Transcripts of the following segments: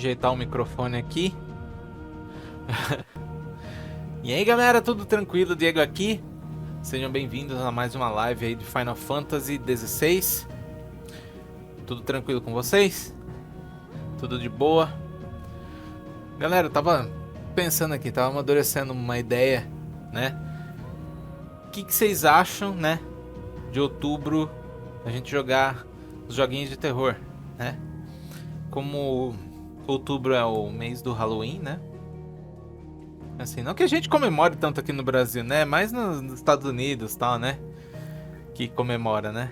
Ajeitar o microfone aqui. E aí galera, tudo tranquilo? Diego aqui. Sejam bem-vindos a mais uma live aí de Final Fantasy XVI. Tudo tranquilo com vocês? Tudo de boa? Galera, eu tava pensando aqui, tava amadurecendo uma ideia, né? O que vocês acham, né? De outubro a gente jogar os joguinhos de terror, né? Como outubro é o mês do Halloween, né? Assim, não que a gente comemore tanto aqui no Brasil, né? Mais nos Estados Unidos e tal, né? Que comemora, né?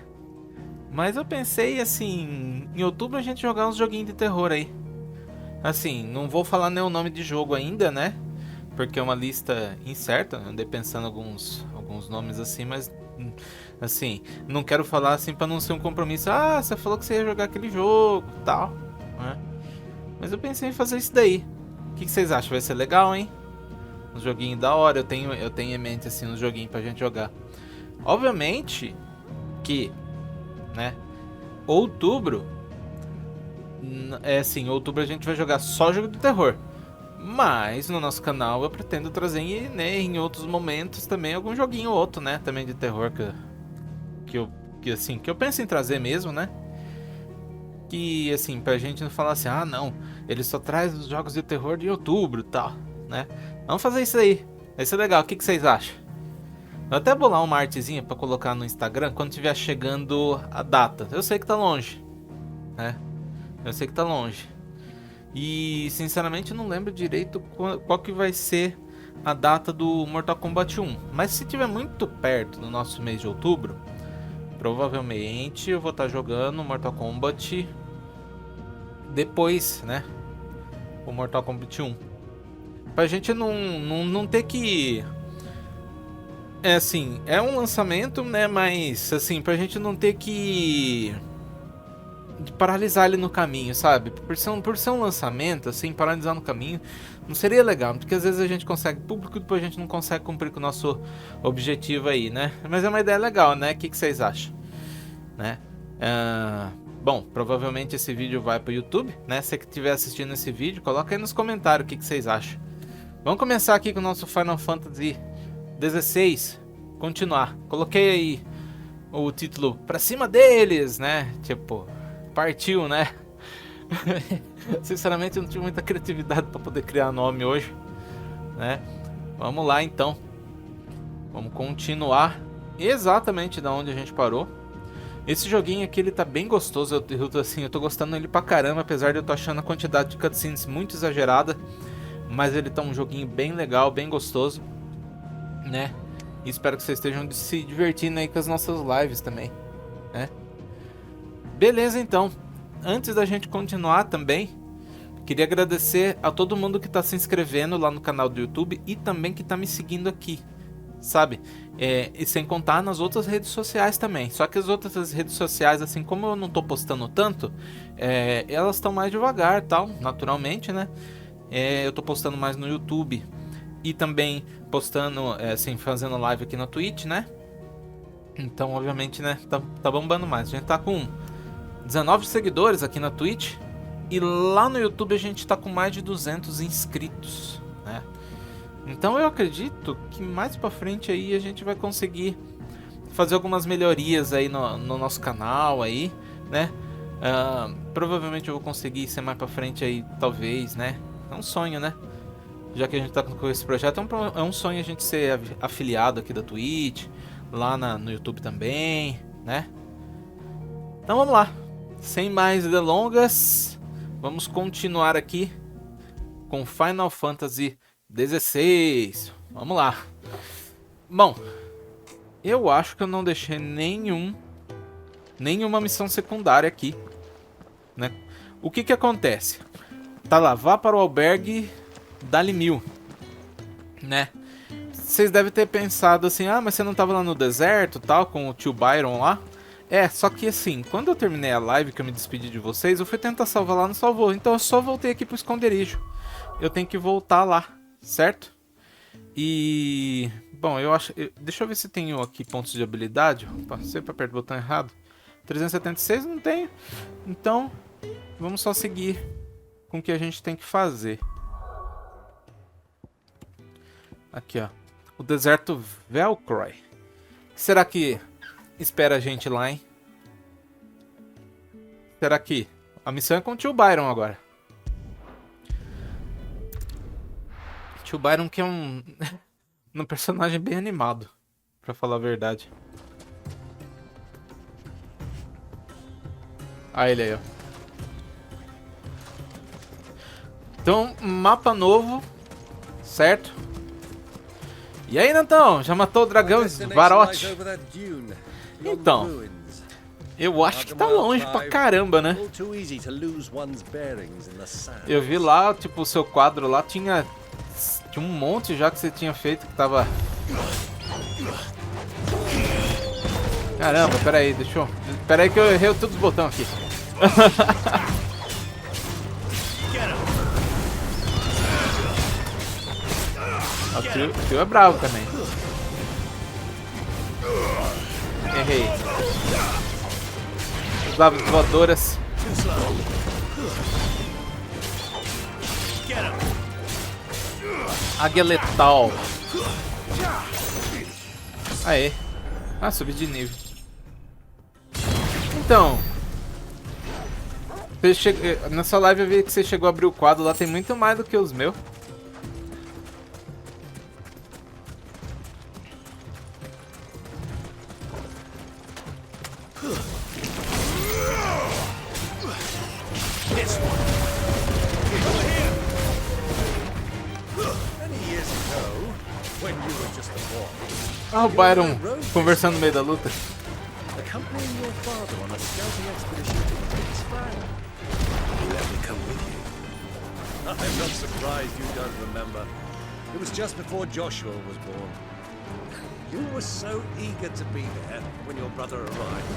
Mas eu pensei, assim, em outubro a gente jogar uns joguinhos de terror aí. Assim, não vou falar nenhum nome de jogo ainda, né? Porque é uma lista incerta, eu andei pensando alguns nomes assim, mas... Assim, não quero falar assim pra não ser um compromisso. Ah, você falou que você ia jogar aquele jogo e tal, né? Mas eu pensei em fazer isso daí. O que vocês acham? Vai ser legal, hein? Um joguinho da hora, eu tenho em mente assim um joguinho pra gente jogar. Obviamente que, né, outubro é assim, outubro a gente vai jogar só jogo de terror. Mas no nosso canal eu pretendo trazer, né, em outros momentos também algum joguinho ou outro, né, também de terror que eu penso em trazer mesmo, né? Que assim, pra gente não falar assim, ah não, ele só traz os jogos de terror de outubro e tal, né? Vamos fazer isso aí. Vai ser legal. O que vocês acham? Vou até bolar uma artezinha pra colocar no Instagram quando tiver chegando a data. Eu sei que tá longe, né? Eu sei que tá longe. E sinceramente eu não lembro direito qual que vai ser a data do Mortal Kombat 1. Mas se tiver muito perto do nosso mês de outubro, provavelmente eu vou estar jogando Mortal Kombat depois, né? O Mortal Kombat 1. Pra gente não ter que... É assim, é um lançamento, né? Mas assim, pra gente não ter que paralisar ele no caminho, sabe? Por ser um lançamento, assim, paralisar no caminho não seria legal, porque às vezes a gente consegue público e depois a gente não consegue cumprir com o nosso objetivo aí, né? Mas é uma ideia legal, né? O que vocês acham? Né? Bom, provavelmente esse vídeo vai pro YouTube, né? Se você que estiver assistindo esse vídeo, coloca aí nos comentários o que vocês acham. Vamos começar aqui com o nosso Final Fantasy XVI. Continuar. Coloquei aí o título pra cima deles, né? Tipo, partiu, né? Sinceramente eu não tive muita criatividade pra poder criar nome hoje, né? Vamos lá então. Vamos continuar exatamente da onde a gente parou. Esse joguinho aqui ele tá bem gostoso, eu tô gostando dele pra caramba, apesar de eu tô achando a quantidade de cutscenes muito exagerada. Mas ele tá um joguinho bem legal, bem gostoso, né? E espero que vocês estejam se divertindo aí com as nossas lives também, né? Beleza, então. Antes da gente continuar também, queria agradecer a todo mundo que tá se inscrevendo lá no canal do YouTube e também que tá me seguindo aqui, sabe? E sem contar nas outras redes sociais também. Só que as outras redes sociais, assim, como eu não tô postando tanto, elas estão mais devagar, tal, naturalmente, né? Eu tô postando mais no YouTube e também postando, assim, fazendo live aqui na Twitch, né? Então, obviamente, né, tá bombando mais. A gente tá com 19 seguidores aqui na Twitch e lá no YouTube a gente tá com mais de 200 inscritos, né? Então eu acredito que mais pra frente aí a gente vai conseguir fazer algumas melhorias aí no nosso canal aí, né? Provavelmente eu vou conseguir ser mais pra frente aí, talvez, né? É um sonho, né? Já que a gente tá com esse projeto, é um sonho a gente ser afiliado aqui da Twitch, lá no YouTube também, né? Então vamos lá. Sem mais delongas, vamos continuar aqui com Final Fantasy XVI. Vamos lá. Bom, eu acho que eu não deixei nenhuma missão secundária aqui, né? O que acontece? Tá lá, vá para o albergue Dali 1000, né? Vocês devem ter pensado assim, ah, mas você não tava lá no deserto, tal, com o tio Byron lá? Só que assim, quando eu terminei a live que eu me despedi de vocês, eu fui tentar salvar lá, não salvou. Então eu só voltei aqui pro esconderijo. Eu tenho que voltar lá, certo? E... Bom, eu acho... Deixa eu ver se tenho aqui pontos de habilidade. Opa, sempre aperto o botão errado. 376 não tenho. Então, vamos só seguir com o que a gente tem que fazer. Aqui, ó. O deserto Velcroy. O que será que espera a gente lá, hein? Será que... A missão é com o tio Byron agora. Tio Byron que é um personagem bem animado, pra falar a verdade. Ah, ele aí, ó. Então, mapa novo, certo? E aí, Nantão? Já matou o dragão Svarot? Então, eu acho que tá longe pra caramba, né? Eu vi lá, tipo, o seu quadro lá tinha um monte já que você tinha feito que tava... Caramba, peraí, deixa eu... Peraí que eu errei todos os botões aqui. O tio é bravo também. Errei. Usava as voadoras. Águia letal. Aê. Ah, subi de nível. Então, nessa live eu vi que você chegou a abrir o quadro lá, tem muito mais do que os meus. Ah, o Byron conversando no meio da luta. I'm not surprised you don't remember. It was just before Joshua was born. You were so eager to be there when your brother arrived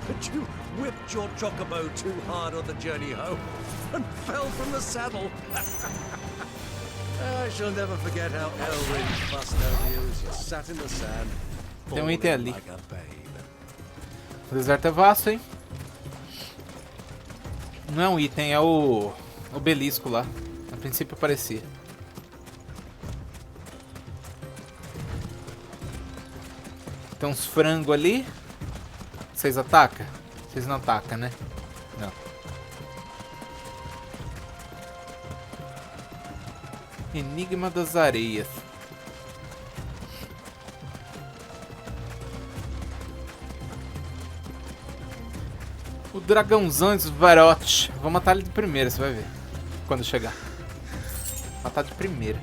that you whipped your chocobo too hard on the journey home and fell from the saddle. I shall never forget how Elwyn fussed over you as you sat in the sand. Tem item ali. Like a babe. O deserto é vasto, hein? Não é um item, é o obelisco lá. A princípio parecia. Tem uns frangos ali. Vocês atacam? Vocês não atacam, né? Não. Enigma das areias. O dragãozão Svarot. Vou matar ele de primeira, você vai ver. Quando chegar. Matar de primeira.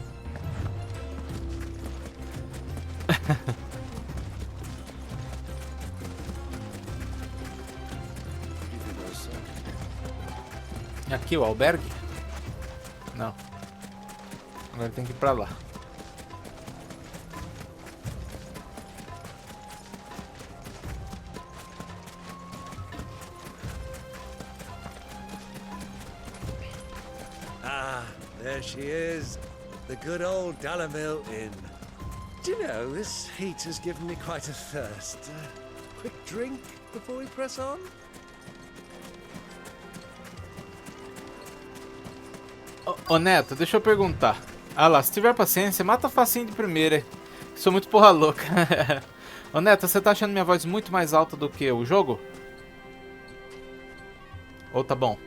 Aqui o albergue? Não. Agora tem que ir pra lá. Ah, there she is. The good old Dalamil Inn. Do you know, this heat has given me quite a thirst. Quick drink before we press on? Ô Neto, deixa eu perguntar. Ah lá, se tiver paciência, mata facinho de primeira. Sou muito porra louca. Ô Neto, você tá achando minha voz muito mais alta do que o jogo? Ou tá bom?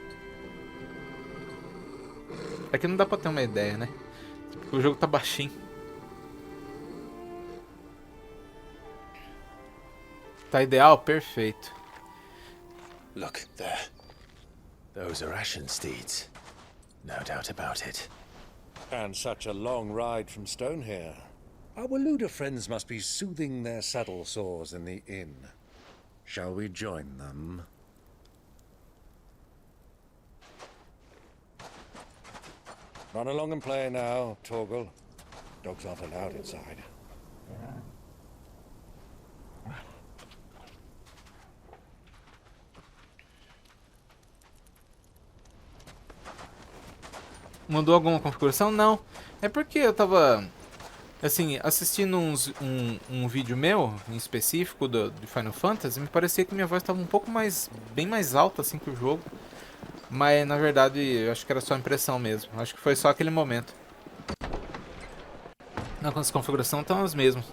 É que não dá pra ter uma ideia, né? O jogo tá baixinho. Tá ideal? Perfeito. Look there. Those are Ashen steeds. No doubt about it. And such a long ride from Stone here. Our Waluda friends must be soothing their saddle sores in the inn. Shall we join them? Run along and play now, Torgal. Dogs aren't allowed inside. Mudou alguma configuração? Não. É porque eu tava, assim, assistindo um vídeo meu, em específico, de Final Fantasy, me parecia que minha voz tava um pouco mais, bem mais alta, assim, que o jogo. Mas na verdade eu acho que era só impressão mesmo. Acho que foi só aquele momento. Não, as configurações estão as mesmas.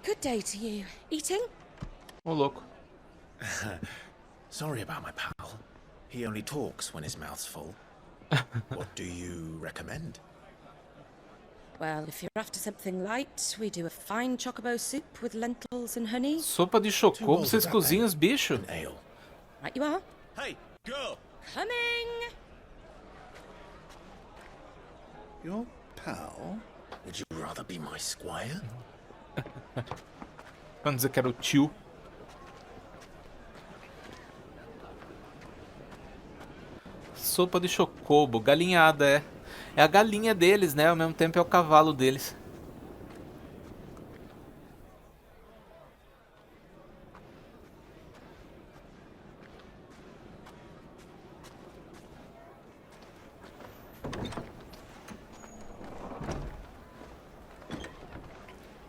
Good day to you. Eating? Ô louco. Sorry about my pal. He only talks when his mouth's full. What do you recommend? Well, if you're after something light, we do a fine chocobo soup with lentils and honey. Sopa de chocobo, vocês cozinham os bichos? An ale. Right you are. Hey, girl! Coming! Your pal? Would you rather be my squire? Vamos dizer que era o tio. Sopa de chocobo, galinhada, é. É a galinha deles, né? Ao mesmo tempo é o cavalo deles.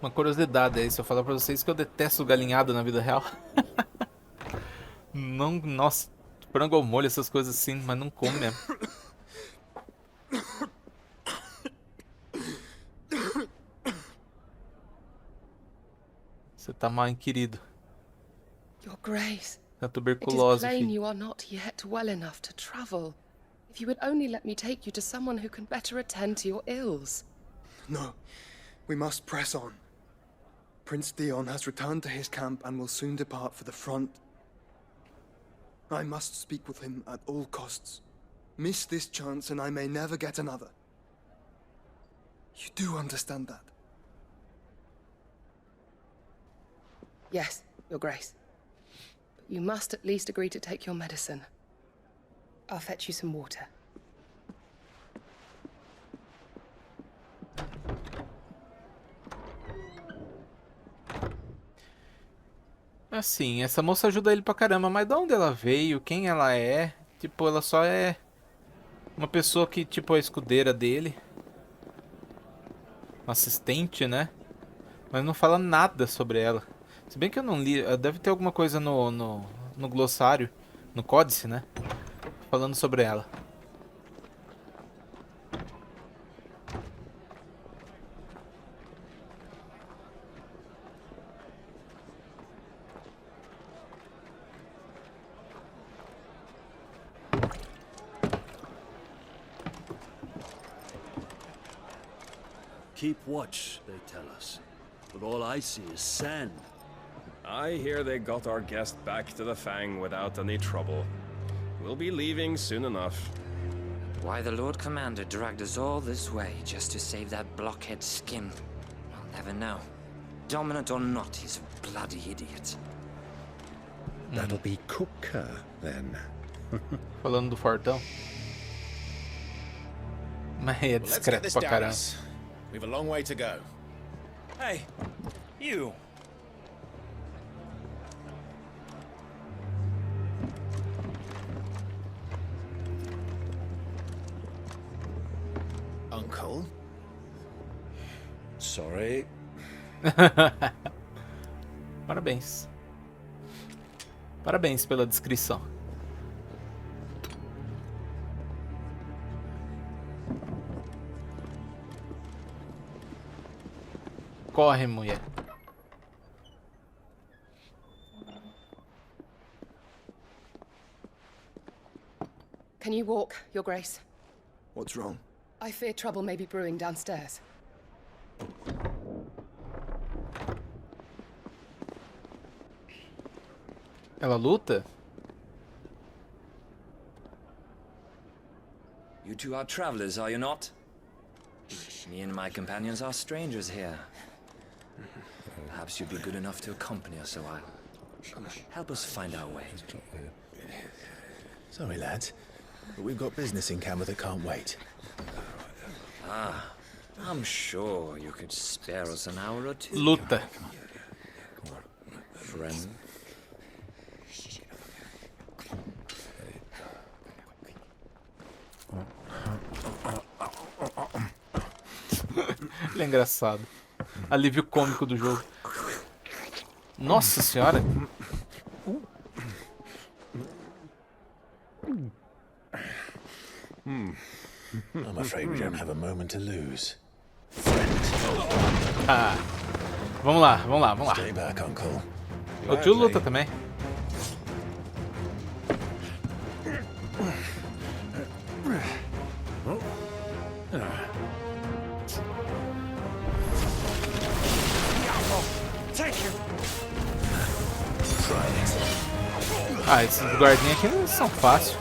Uma curiosidade aí, se eu falar pra vocês que eu detesto galinhada na vida real. Não, nossa, frango ao molho, essas coisas assim, mas não como mesmo. Você tá mal, hein, querido. Your Grace, Tá it is tuberculose, plain filho. you are not yet well enough to travel. If you would only let me take you to someone who can better attend to your ills. No, we must press on. Prince Dion has returned to his camp and will soon depart for the front. I must speak with him at all costs. Miss this chance and I may never get another. You do understand that? Yes, Your Grace. But you must at least agree to take your medicine. I'll fetch you some water. Assim, essa moça ajuda ele pra caramba, mas de onde ela veio, quem ela é? Tipo, ela só é uma pessoa que, tipo, é a escudeira dele. Uma assistente, né? Mas não fala nada sobre ela. Se bem que eu não li, deve ter alguma coisa no glossário, no códice, né? Falando sobre ela. Keep watch, they tell us. But all I see is sand. I hear they got our guest back to the Fang without any trouble. We'll be leaving soon enough. Why the Lord Commander dragged us all this way just to save that blockhead skin, I'll never know. Dominant or not, he's a bloody idiot. That'll be Cooker, then. Falando do fortão. Mas é Let's get discreto this pra down caramba. us. We've a long way to go. Hey, you. Uncle? Sorry. Parabéns. Parabéns pela descrição. Corre, mulher. Can you walk, Your Grace? What's wrong? I fear trouble may be brewing downstairs. Ela luta? You two are travelers, are you not? Me and my companions are strangers here. Perhaps you'd be good enough to accompany us a while. Help us find our way. Sorry, lads, but we've got business in camera that can't wait. I'm sure you could spare us an hour or two. Luta. friend. Ele é engraçado. Alívio cômico do jogo. Nossa senhora. I'm afraid we don't have a moment to lose. Ah. Vamos lá, vamos lá, vamos lá. Stay back, Uncle. O tio luta também. Ah, esses guardinhas aqui não são fáceis.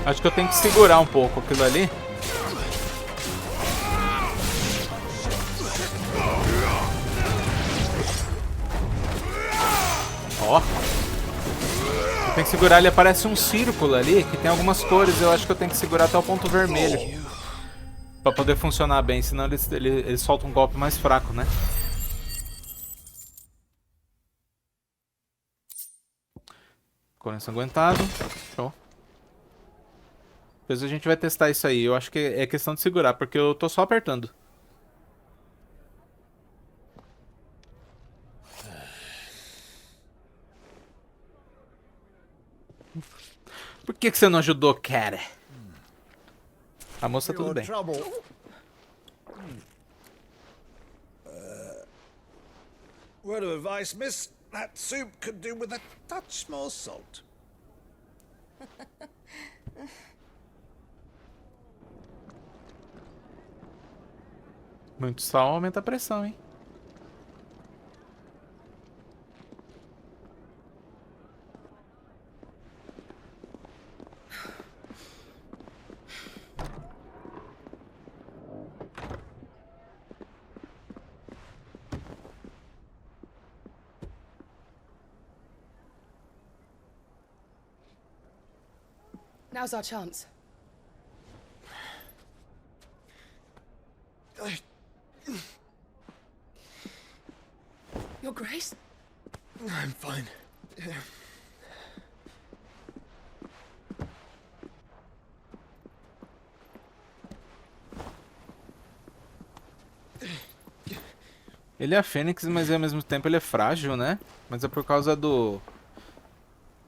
Acho que eu tenho que segurar um pouco aquilo ali. Ó. Eu tenho que segurar, ele aparece um círculo ali que tem algumas cores. Eu acho que eu tenho que segurar até o ponto vermelho pra poder funcionar bem, senão ele solta um golpe mais fraco, né? Ficou ensanguentado. Show. Depois a gente vai testar isso aí. Eu acho que é questão de segurar, porque eu tô só apertando. Por que você não ajudou, cara? A moça tudo bem. Word of advice, miss. That soup could do with a touch more salt. Muito sal aumenta a pressão, hein? Now's our chance. Your Grace? I'm fine. Ele é a Fênix, mas ao mesmo tempo ele é frágil, né? Mas é por causa do...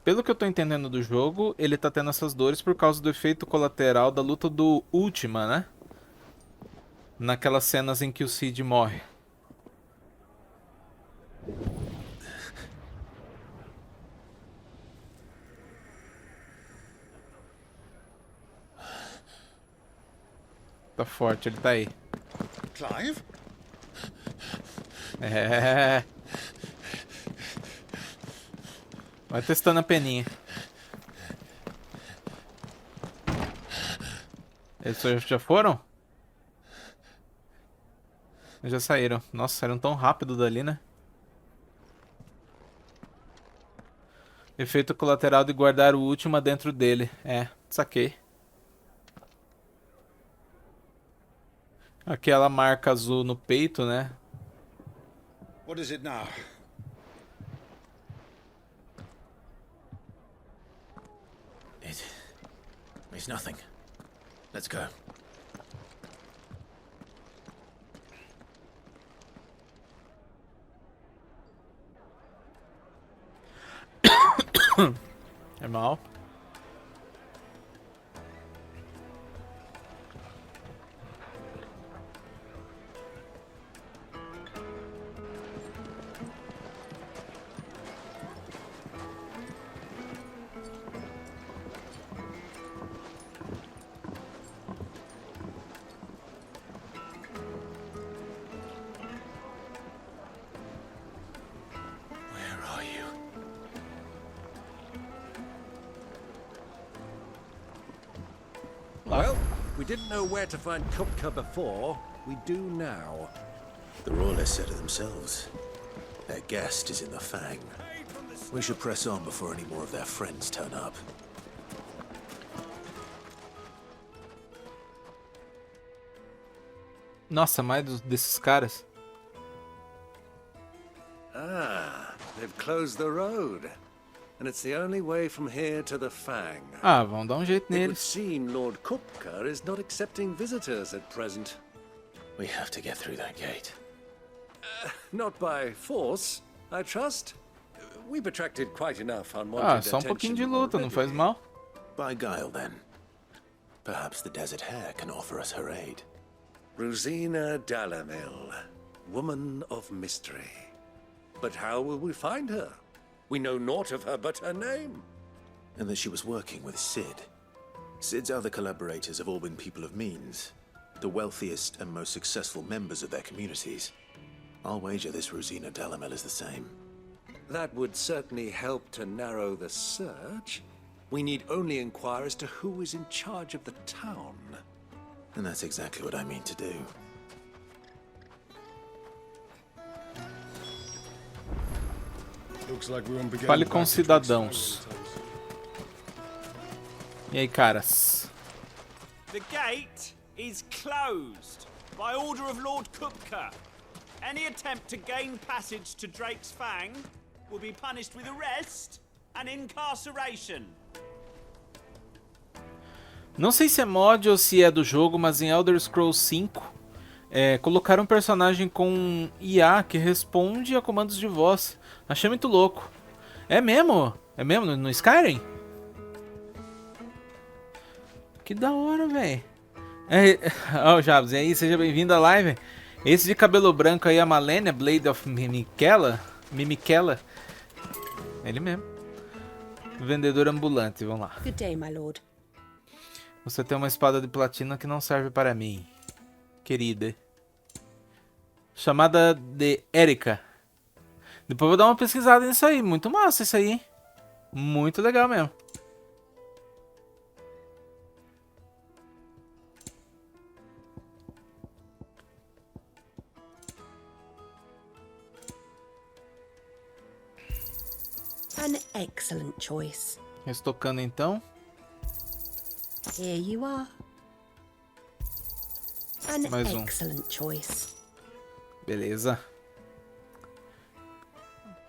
Pelo que eu tô entendendo do jogo, ele tá tendo essas dores por causa do efeito colateral da luta do Ultima, né? Naquelas cenas em que o Cid morre. Tá forte, ele tá aí. Clive? É. Vai testando a peninha. Eles já foram? Já saíram. Nossa, saíram tão rápido dali, né? Efeito colateral de guardar o último dentro dele. É, saquei. Aquela marca azul no peito, né? What is it now? It's nothing. Let's go. É mal. Well, we didn't know where to find Kupka before. we do now. The Royalists said it themselves. Their guest is in the Fang. We should press on before any more of their friends turn up. Nossa, mais desses caras. Ah, they've closed the road. And it's the only way from here to the Fang. Ah, vão dar jeito It would neles. seem Lord Kupka is not accepting visitors at present. We have to get through that gate. Not by force, I trust. We've attracted quite enough unwanted Ah, só pouquinho de attention luta, não faz already. mal. By guile, then. Perhaps the Desert Hare can offer us her aid. Rosina Dalamil, woman of mystery. But how will we find her? We know naught of her but her name. And that she was working with Sid. Sid's other collaborators have all been people of means. The wealthiest and most successful members of their communities. I'll wager this Rosina Dalamil is the same. That would certainly help to narrow the search. We need only inquire as to who is in charge of the town. And that's exactly what I mean to do. Looks like we won't be getting Fale back com to cidadãos. Drakes anytime soon. E aí, caras? The gate is closed by order of Lord Kupka. Any attempt to gain passage to Drake's Fang will be punished with arrest and incarceration. Não sei se é mod ou se é do jogo, mas em Elder Scrolls 5 colocaram um personagem com IA que responde a comandos de voz. Achei muito louco. É mesmo? É mesmo no Skyrim? Que da hora, velho. Ó, Jabs, e aí, seja bem-vindo à live. Esse de cabelo branco aí, a Malenia, Blade of Mimiquela. Ele mesmo. Vendedor ambulante, vamos lá. Good day, my lord. Você tem uma espada de platina que não serve para mim, querida. Chamada de Erika. Depois eu vou dar uma pesquisada nisso aí. Muito massa isso aí, hein? Muito legal mesmo. An excellent choice. Restocando então. Here you are. An Mais excellent choice. Beleza.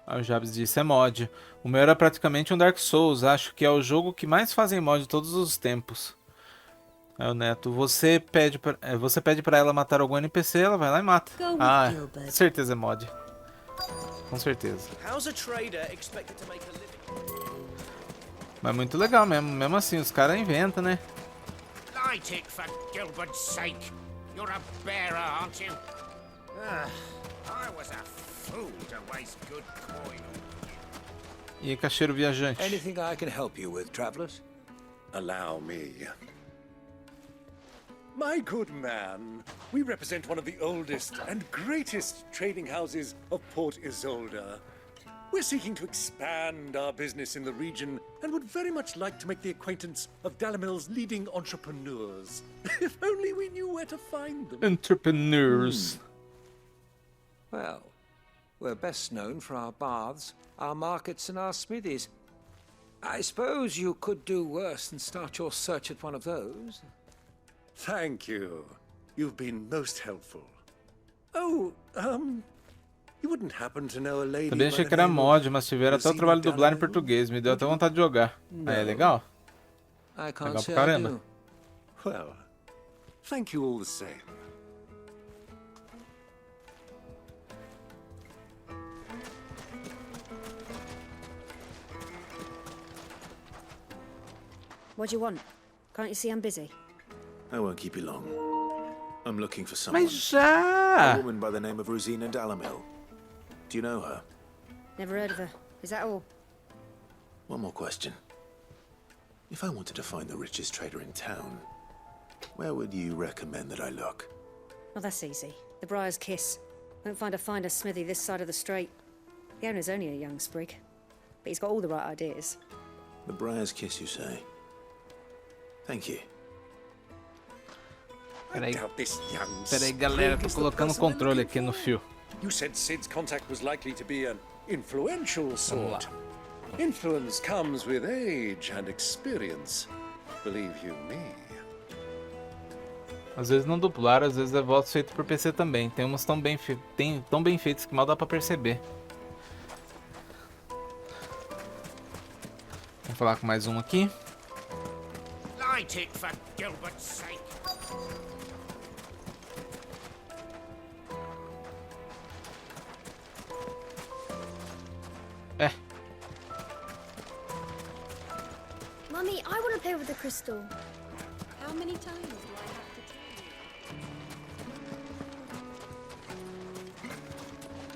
O Jabs disse, é mod. O meu era praticamente um Dark Souls. Acho que é o jogo que mais fazem mod de todos os tempos. É o Neto. Você pede pra ela matar algum NPC, ela vai lá e mata. Ah, certeza é mod. Com certeza. Mas muito legal mesmo. Mesmo assim, os caras inventam, né? Light it, for Gilbert's sake. You're a bearer, aren't you? I was a fool to waste good coin. E aí, caixeiro viajante? Anything I can help you with, travelers? Allow me. My good man, we represent one of the oldest and greatest trading houses of Port Isolde. We're seeking to expand our business in the region and would very much like to make the acquaintance of Dalamil's leading entrepreneurs. If only we knew where to find them. Entrepreneurs. Well, we're best known for our baths, our markets and our smithies. I suppose you could do worse than start your search at one of those. Thank you. You've been most helpful. Oh, you wouldn't happen to know a lady Também achei que era mod, mas tiveram até o trabalho de dublar em português. Me deu até vontade de jogar. Ah, é legal? Legal pra caramba. Well, thank you all the same. What do you want? Can't you see I'm busy? I won't keep you long. I'm looking for someone. Mas já! A woman by the name of Rosina Dalamil. Do you know her? Never heard of her. Is that all? One more question. If I wanted to find the richest trader in town, where would you recommend that I look? Well, that's easy. The Briar's Kiss. Won't find a finer smithy this side of the strait. The owner's only a young sprig, but he's got all the right ideas. The Briar's Kiss, you say? Thank you. Peraí. doubt this young Peraí, galera, sprig tô is the colocando o person we're controle looking aqui no for. fio. You said Sid's contact was likely to be an influential sort. Influence comes with age and experience. Believe you me. Às vezes não dublaram, às vezes é voz feito por PC também. Tem umas tão bem feitos que mal dá pra perceber. Vou falar com mais um aqui. Light it for Gilbert's sake. É. Mummy, I want to play with the crystal. How many times do I have to tell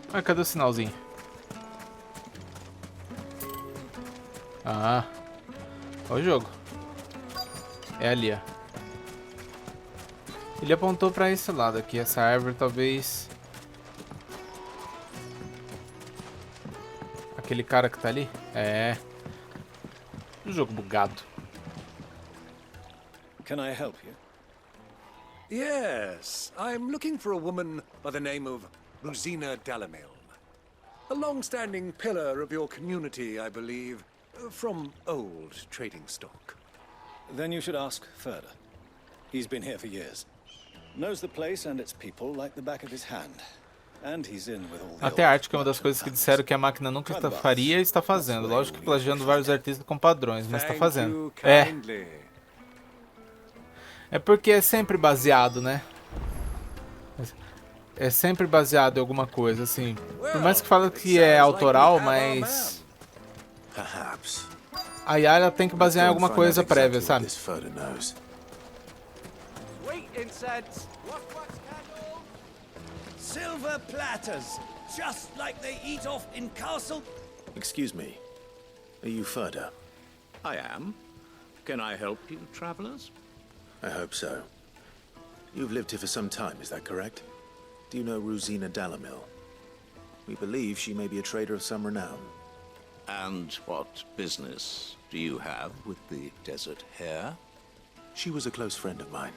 you? Ah, cadê o sinalzinho? Ah. Olha o jogo. É ali, ó. Ele apontou pra esse lado aqui. Essa árvore talvez... Aquele cara que tá ali? É. O jogo bugado. Can I help you? Yes, I'm looking for a woman by the name of Rosina Dalamil. A long-standing pillar of your community, I believe, from old trading stock. Then you should ask Ferda. He's been here for years. Knows the place and its people like the back of his hand. And he's in with all the Até a arte, que é uma das coisas que disseram que a máquina nunca faria, está fazendo. Lógico que plagiando vários artistas com padrões, mas está fazendo. É porque é sempre baseado, né? É sempre baseado em alguma coisa, assim. Por mais que fala que é autoral, mas... A Yara tem que basear em alguma coisa prévia, sabe? Sweet incense. What candle? Silver platters, just like they eat off in castle. Excuse me. Are you Ferda? I am. Can I help you, travelers? I hope so. You've lived here for some time, is that correct? Do you know Rosina Dalamil? We believe she may be a trader of some renown. And what business do you have with the desert hare? She was a close friend of mine.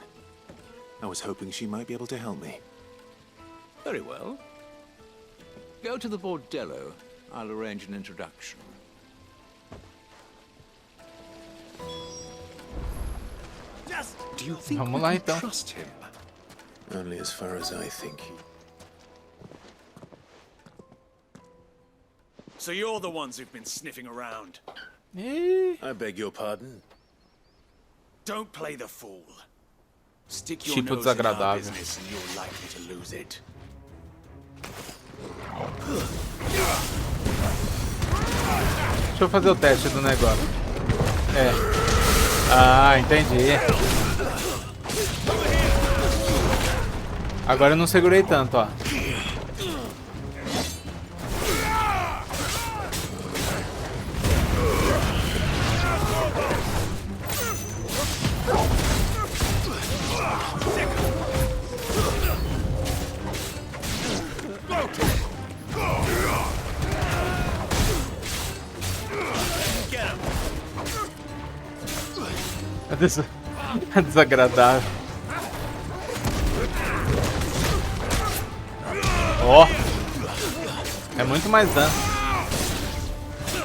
I was hoping she might be able to help me. Very well. Go to the bordello. I'll arrange an introduction. Do you think Vamos we lá, can então. trust him? Only as far as I think. So you're the ones who've been sniffing around. I beg your pardon? Don't play the fool. Stick your Tipo nose in our desagradável. business and you're likely to lose it. Deixa eu fazer o teste do negócio. É. Ah, entendi. Agora eu não segurei tanto, ó. É desagradável. Ó. É muito mais dano.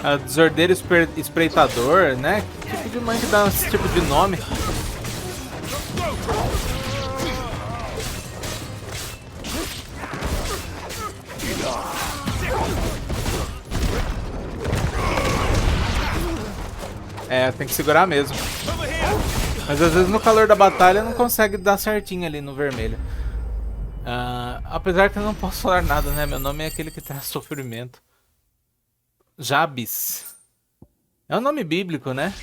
A desordeiro espreitador, né? Que tipo de mãe que dá esse tipo de nome? É, tem que segurar mesmo. Mas às vezes no calor da batalha não consegue dar certinho ali no vermelho. Apesar que eu não posso falar nada, né? Meu nome é aquele que traz sofrimento. Jabes. É um nome bíblico, né?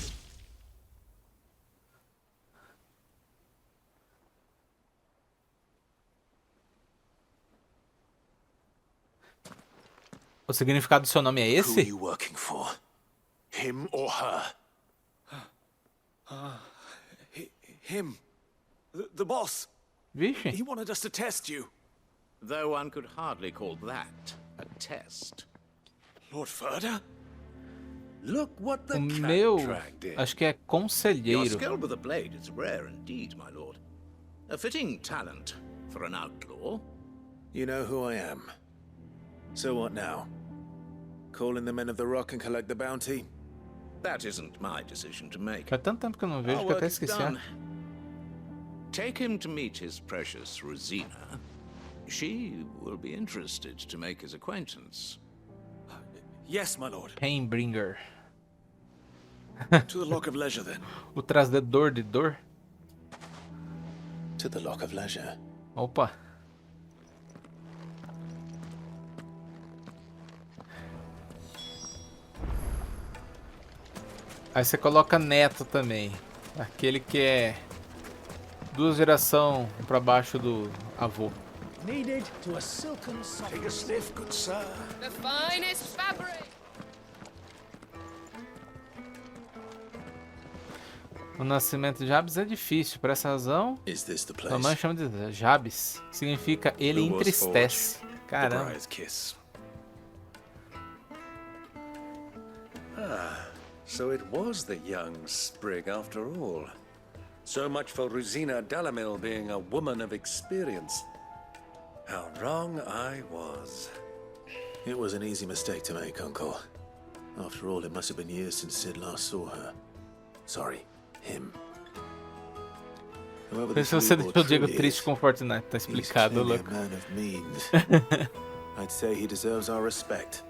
O significado do seu nome é esse? Who are you working for? Him or her? Him. The boss. Vixe. He wanted us to test you. Though one could hardly call that a test. Lord Ferda? Look what the O cat meu, dragged in. acho que é Your conselheiro. skill with the blade is rare indeed, my lord. A fitting talent for an outlaw. You know who I am. So what now? Call in the men of the Rock and collect the bounty? That isn't my decision to make. Faz tanto tempo que eu não vejo Our que eu até work is esqueci. done. Take him to meet his precious Rosina. She will be interested to make his acquaintance. Yes, my lord. Painbringer. To the Lock of Leisure, then. O trazedor de dor. To the Lock of Leisure. Opa. Aí você coloca neto também. Aquele que é 2 gerações pra baixo do avô. Needed to a silken soft. Take a sniff, good sir. The finest fabric! O nascimento de Jabes é difícil, por essa razão. Sua mãe chama de Jabes. Significa ele entristece. Caramba. So it was the young sprig after all. So much for Rosina Dalamil being a woman of experience. How wrong I was. It was an easy mistake to make, Uncle. After all, it must have been years since Sid last saw her. Sorry, him. Se você deixou o Diego triste com Fortnite, tá explicado, louco. Man of means. I'd say he deserves our respect.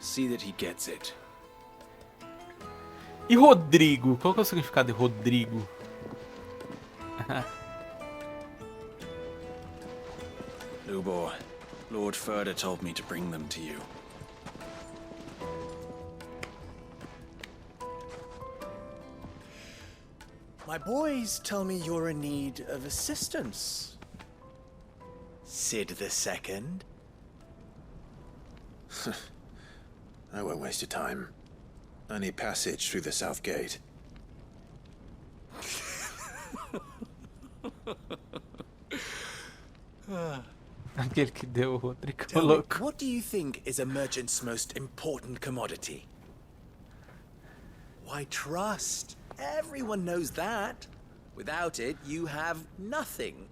See that he gets it. E Rodrigo? Qual que é o significado de Rodrigo? Lubor, Lord Furder told me to bring them to you. My boys tell me you're in need of assistance. Sid the Second? I won't waste your time. I need passage through the south gate. Aquele que deu o Rodrigo, Tell me, louco. what do you think is a merchant's most important commodity? Why, trust. Everyone knows that. Without it, you have nothing.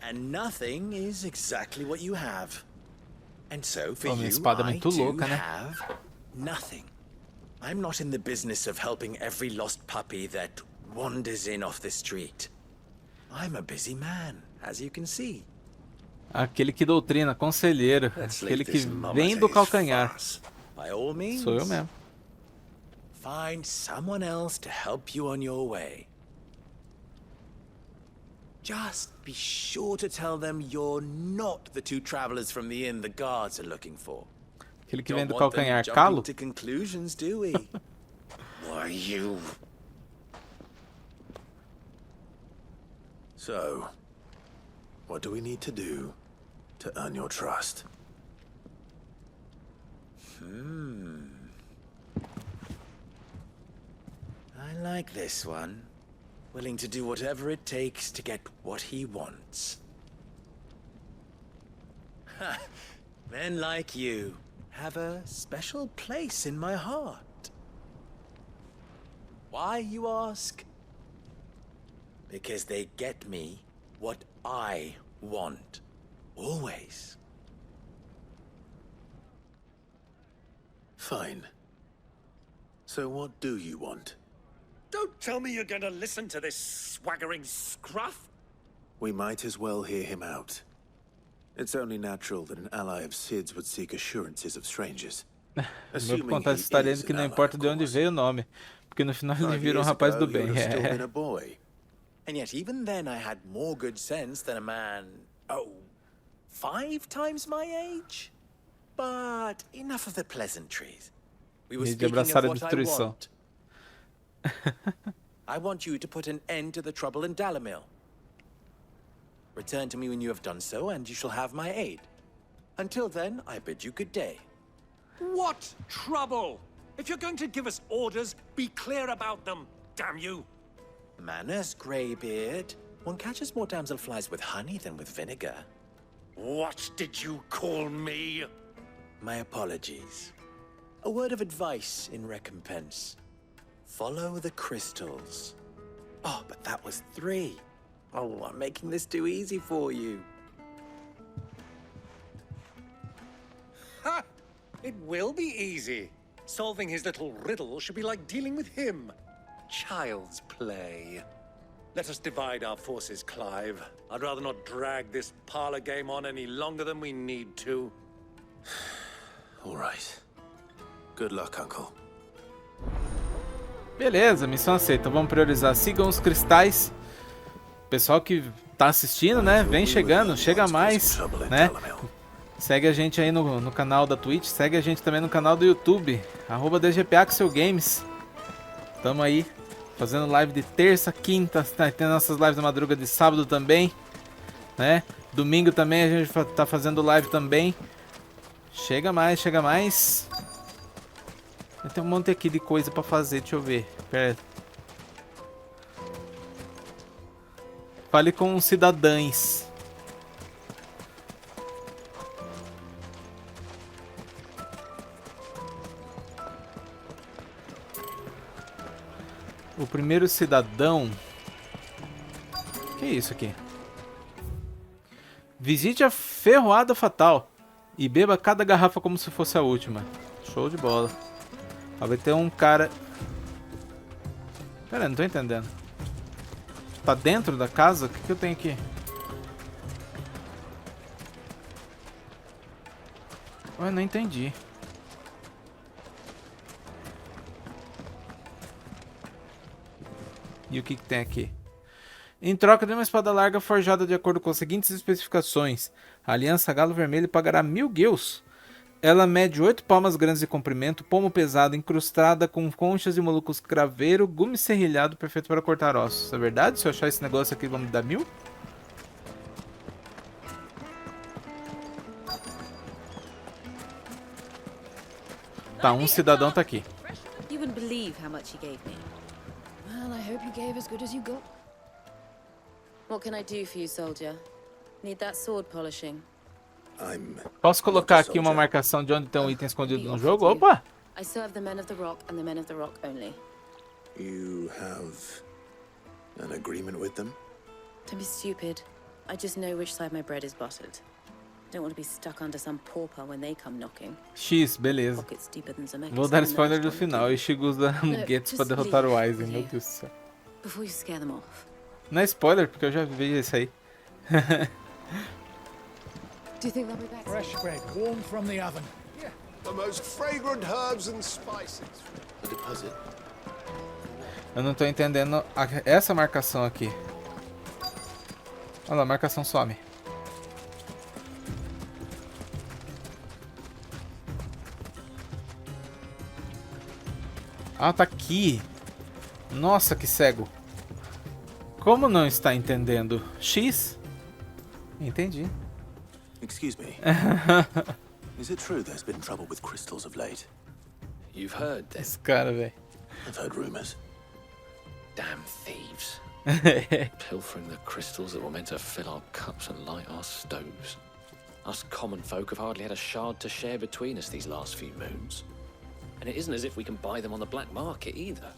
And nothing is exactly what you have. And so, for minha you, espada é I muito too louca, né? have nothing. I'm not in the business of helping every lost puppy that wanders in off the street. I'm a busy man, as you can see. Aquele que doutrina, conselheiro. Aquele que vem do calcanhar. By all means. Sou eu mesmo. Find someone else to help you on your way. Just be sure to tell them you're not the 2 travelers from the inn the guards are looking for. Aquele que vem do calcanhar, calo? To conclusions, do we? Why, you... So, what do we need to do to earn your trust? I like this one. Willing to do whatever it takes to get what he wants. Men like you have a special place in my heart. Why, you ask? Because they get me what I want. Always. Fine. So what do you want? Don't tell me you're going to listen to this swaggering scruff. We might as well hear him out. It's only natural that an ally of Sid's would seek assurances of strangers. Vou contar essa história dele que não importa de onde veio o nome, porque no final ele vira rapaz do bem. And yet even then I had more good sense than a man, 5 times my age? But enough of the pleasantries. We were speaking of what I want. I want you to put an end to the trouble in Dalamil. Return to me when you have done so, and you shall have my aid. Until then, I bid you good day. What trouble? If you're going to give us orders, be clear about them, damn you. Manners, Greybeard. One catches more damselflies with honey than with vinegar. What did you call me? My apologies. A word of advice in recompense. Follow the crystals. Oh, but that was 3. Oh, I'm making this too easy for you. Ha! It will be easy. Solving his little riddle should be like dealing with him. Child's play. Let us divide our forces, Clive. I'd rather not drag this parlor game on any longer than we need to. All right. Good luck, Uncle. Beleza, missão aceita. Vamos priorizar. Sigam os cristais. Pessoal que tá assistindo, né? Vem chegando, chega mais, né? Segue a gente aí no canal da Twitch. Segue a gente também no canal do YouTube. @Dgpaxiel Games. Tamo aí fazendo live de terça, quinta. Tá tendo nossas lives da madruga de sábado também, né? Domingo também a gente tá fazendo live também. Chega mais, chega mais. Tem um monte aqui de coisa pra fazer, deixa eu ver. Pera aí. Fale com os cidadãos. O primeiro cidadão... Que é isso aqui? Visite a Ferroada Fatal e beba cada garrafa como se fosse a última. Show de bola. Ó, vai ter um cara... Pera aí, não tô entendendo. Tá dentro da casa? O que eu tenho aqui? Ué, não entendi. E o que tem aqui? Em troca de uma espada larga forjada de acordo com as seguintes especificações, a Aliança Galo Vermelho pagará 1000 gueus. Ela mede 8 palmas grandes de comprimento, pomo pesado, incrustada com conchas e molucos craveiro, gume serrilhado, perfeito para cortar ossos. É verdade? Se eu achar esse negócio aqui, vamos me dar 1000? Tá, um cidadão tá aqui. You wouldn't believe how much he gave me. Well, I hope you gave as good as you got. What can I do for you, soldier? Need that sword polishing? Posso colocar aqui uma marcação de onde tem um item escondido no jogo? Opa! I serve the men of the rock and the men of the rock only. You have an agreement with them? Don't be stupid. I just know which side my bread is buttered. Don't want to be stuck under some pauper when they come knocking. X, beleza. Vou dar spoiler do final. Ichigo usa nuggets pra derrotar o Aizen. Meu Deus do céu. Before you scare them off. Não é spoiler, porque eu já vi isso aí. Do you think they'll be back? Fresh bread, warm from the oven. Yeah, the most fragrant herbs and spices. The deposit. Eu não tô entendendo essa marcação aqui. Olha lá, a marcação some. Ah, tá aqui. Nossa, que cego. Como não está entendendo? X? Entendi. Excuse me. Is it true there's been trouble with crystals of late? You've heard this? Esse cara, velho. I've heard rumors. Damn thieves. Pilfering the crystals that were meant to fill our cups and light our stoves. Us common folk have hardly had a shard to share between us these last few moons. And it isn't as if we can buy them on the black market either.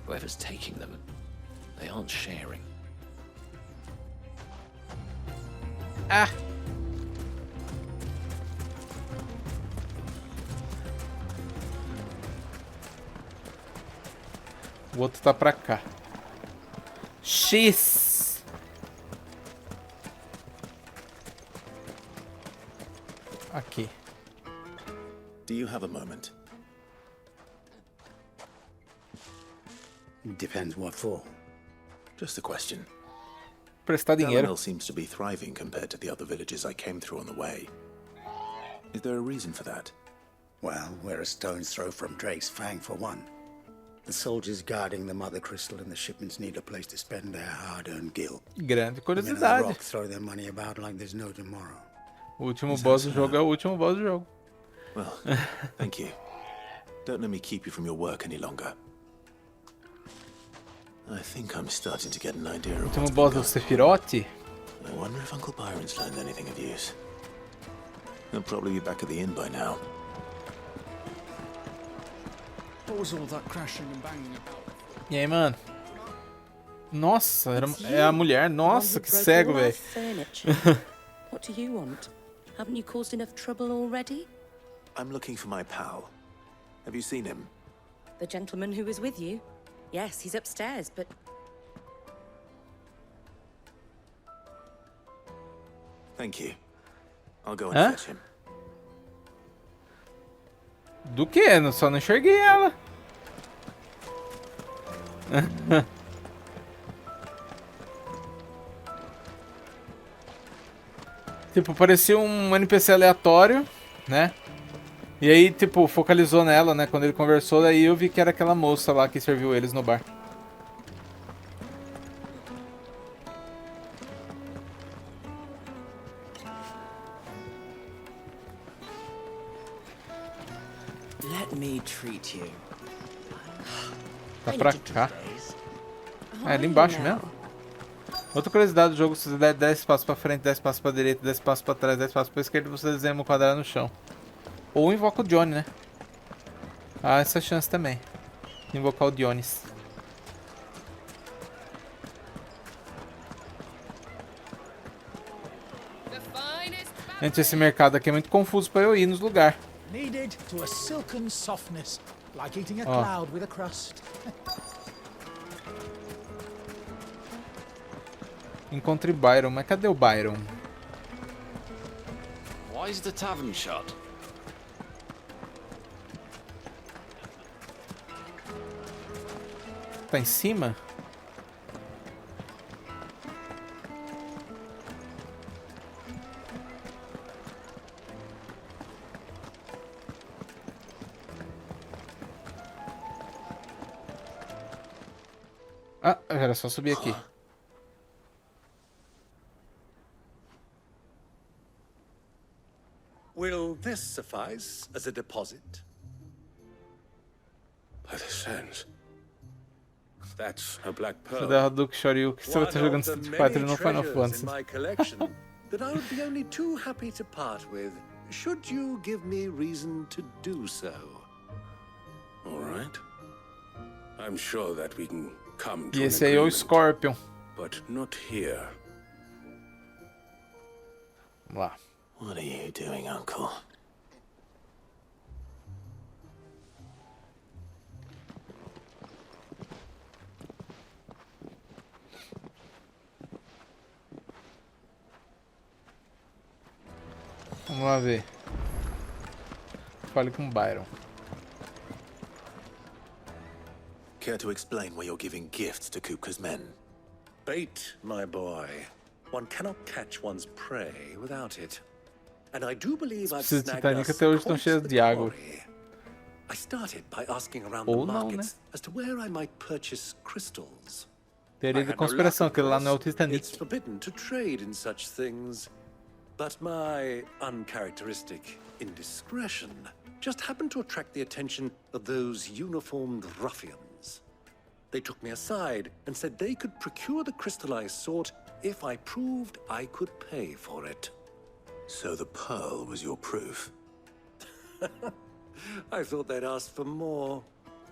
Whoever's taking them, they aren't sharing. Ah! O outro tá pra cá. X! Aqui. Do you have a moment? Depends what for. Just a question. Prestar dinheiro. Dalamil seems to be thriving compared to the other villages I came through on the way. Is there a reason for that? Well, we're a stone's throw from Drake's Fang for one. The soldiers guarding the Mother Crystal and the shipments need a place to spend their hard-earned gil. Grande The men of the curiosidade. rock throw their money about like there's no tomorrow. O último boss do jogo é o último boss do jogo. Well, thank you. Don't let me keep you from your work any longer. I think I'm starting to get an idea O of último what's boss been do going. Sephiroth. I wonder if Uncle Byron's learned anything of use. He'll probably be back at the inn by now. What was all that crashing and banging about? E aí, mano? Nossa, é a mulher. Nossa, que cego, velho. What do you want? Haven't you caused enough trouble already? I'm looking for my pal. Have you seen him? The gentleman who was with you? Yes, he's upstairs, but... Thank you. I'll go and fetch him. Do que? Eu só não enxerguei ela. Tipo, parecia um NPC aleatório, né? E aí, tipo, focalizou nela, né? Quando ele conversou, daí eu vi que era aquela moça lá que serviu eles no bar. Let me treat you. Tá pra cá. É ali embaixo mesmo. Outra curiosidade do jogo, se você der 10 passos pra frente, 10 passos pra direita, 10 passos pra trás, 10 passos pra esquerda, você desenha um quadrado no chão. Ou invoca o Johnny, né? Há essa chance também. Invocar o Dionis. Gente, esse mercado aqui é muito confuso pra eu ir nos lugares. Kneaded to a silken softness, like eating a cloud with a crust. Encontre Byron, mas cadê o Byron? Why is the tavern shut? Tá em cima? Ah, era só subir aqui. Will this suffice as a deposit? By the sands. That's a black Você pearl. dá Duke Shoryuken, você vai estar jogando One of the Street Fighter many no Final treasures Fantasy. in my collection that I would be only too happy to part with, should you give me reason to do so. All right. I'm sure that we can come to E an esse aí é o agreement, Scorpion. but not here. Vamos lá. What are you doing, Uncle? Vamos lá ver. Fale com Byron. Care to explain why you're giving gifts to Kupka's men? Bait, my boy. One cannot catch one's prey without it. And I do believe I've Os snagged Titanic us até hoje estão quite cheios the de água. quarry. I started by asking around Ou the não, markets né? as to where I might purchase crystals. Teoria da conspiração, aquele lá não é o Titanic. It's forbidden to trade in such things. But my uncharacteristic indiscretion just happened to attract the attention of those uniformed ruffians. They took me aside and said they could procure the crystal I sought if I proved I could pay for it. So the pearl was your proof? I thought they'd ask for more.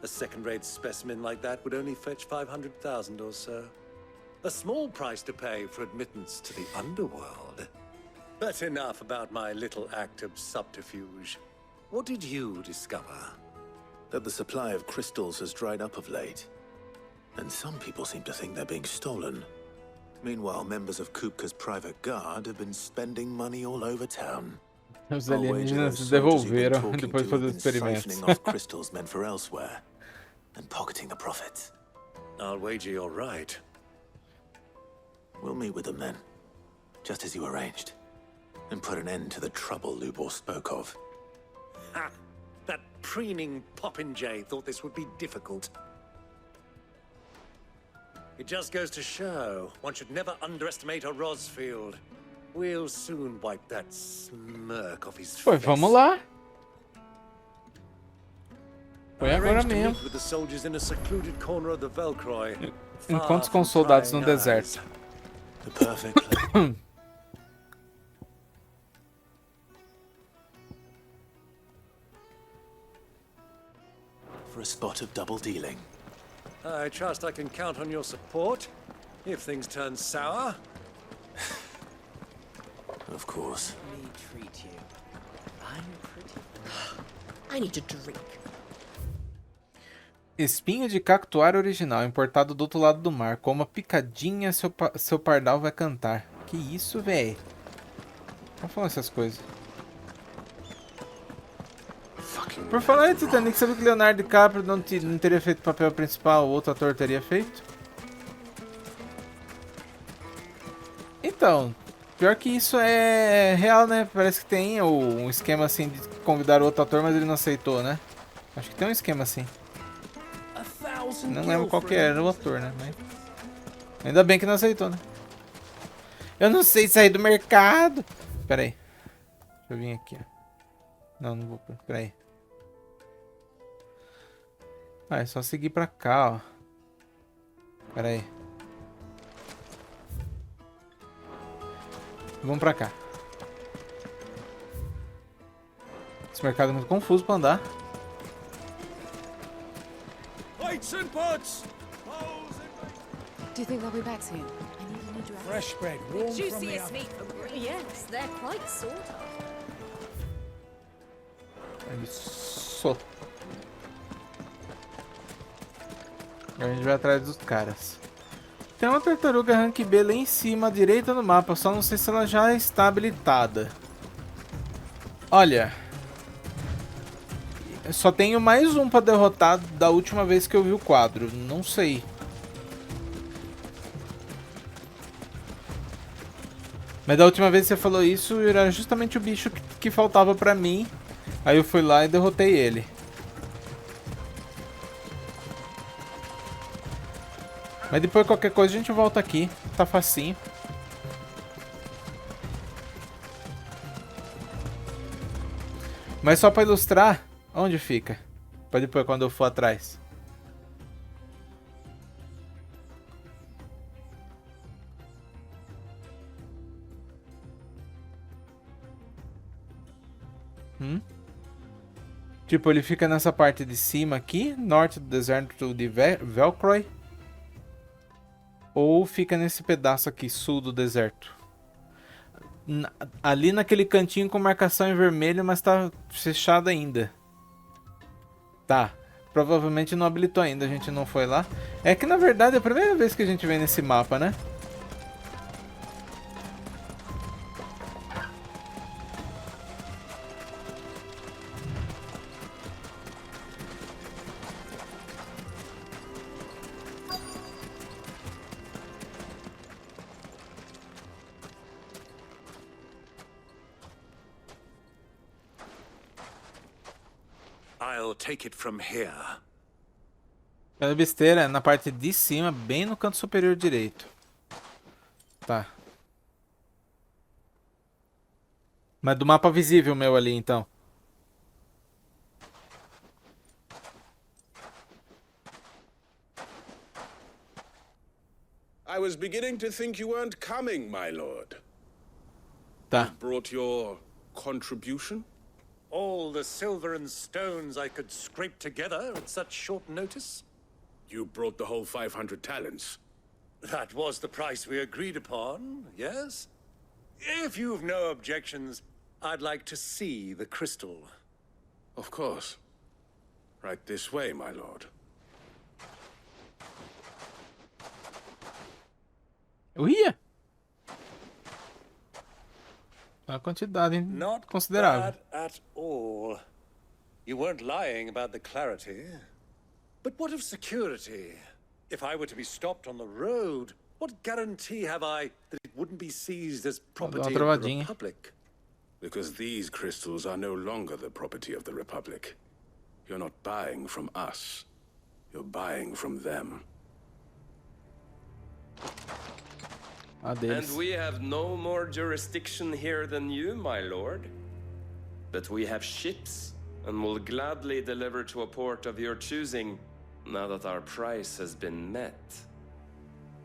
A second-rate specimen like that would only fetch 500,000 or so. A small price to pay for admittance to the underworld. But enough about my little act of subterfuge. What did you discover? That the supply of crystals has dried up of late. And some people seem to think they're being stolen. Meanwhile, members of Kupka's private guard have been spending money all over town. Os I'll wager alienígenas those se soldiers you've been devolveram talking depois de to have fazer been experimentos. siphoning off crystals meant for elsewhere and pocketing the profits. I'll wager you're right. We'll meet with them then, just as you arranged, and put an end to the trouble Lubor spoke of. Ha! That preening popinjay thought this would be difficult. It just goes to show one should never underestimate a Rosfield. We'll soon wipe that smirk off his Pois face. vamos lá. Foi I agora arranged to mesmo. meet with the soldiers in a secluded corner of the Velcroy. Encontros com soldados no deserto. The perfect place. For a spot of double dealing. I trust I can count on your support. If things turn sour. Of course. Let me treat you. I'm pretty. I need a drink. Espinho de cactuária original, importado do outro lado do mar. Com uma picadinha, seu pardal vai cantar. Que isso, véi? Não falar essas coisas. Por falar em Titanic, sabe que Leonardo DiCaprio não teria feito o papel principal, o outro ator teria feito? Então, pior que isso é real, né? Parece que tem um esquema assim de convidar o outro ator, mas ele não aceitou, né? Acho que tem um esquema assim. Não lembro qual que era o ator, né? Mas... ainda bem que não aceitou, né? Eu não sei sair do mercado. Pera aí. Deixa eu vir aqui, ó. Não, não vou. Pera aí. Ah, é só seguir pra cá, ó. Pera aí. Vamos pra cá. Esse mercado é muito confuso pra andar. Weights and pots! Do you think they'll be back soon? I need a new dress. Fresh bread, warm from the Juiciest oven. meat from Greece. Yes, they're quite sought after. Isso. Agora a gente vai atrás dos caras. Tem uma tartaruga rank B lá em cima, à direita no mapa. Só não sei se ela já está habilitada. Olha. Eu só tenho mais um para derrotar da última vez que eu vi o quadro. Não sei. Mas da última vez que você falou isso, era justamente o bicho que faltava pra mim. Aí eu fui lá e derrotei ele. Mas depois qualquer coisa a gente volta aqui. Tá facinho. Mas só pra ilustrar, onde fica? Pra depois quando eu for atrás. Tipo, ele fica nessa parte de cima aqui, norte do deserto de Velcroy. Ou fica nesse pedaço aqui, sul do deserto. Ali naquele cantinho com marcação em vermelho, mas tá fechado ainda. Tá, provavelmente não habilitou ainda, a gente não foi lá. É que na verdade é a primeira vez que a gente vem nesse mapa, né? I'll take it from here. Pela besteira, na parte de cima, bem no canto superior direito. Tá. Mas do mapa visível meu ali, então. I was beginning to think you weren't coming, my lord. Tá. You brought your contribution? All the silver and stones I could scrape together at such short notice? You brought the whole 500 talents. That was the price we agreed upon, yes? If you've no objections, I'd like to see the crystal. Of course. Right this way, my lord. Uia! Uma quantidade considerável. Not bad at all. You weren't lying about the clarity. But what of security? If I were to be stopped on the road, what guarantee have I that it wouldn't be seized as property of the Republic? Because these crystals are no longer the property of the Republic. You're not buying from us. You're buying from them. And we have no more jurisdiction here than you, my lord. But we have ships, and will gladly deliver to a port of your choosing, now that our price has been met.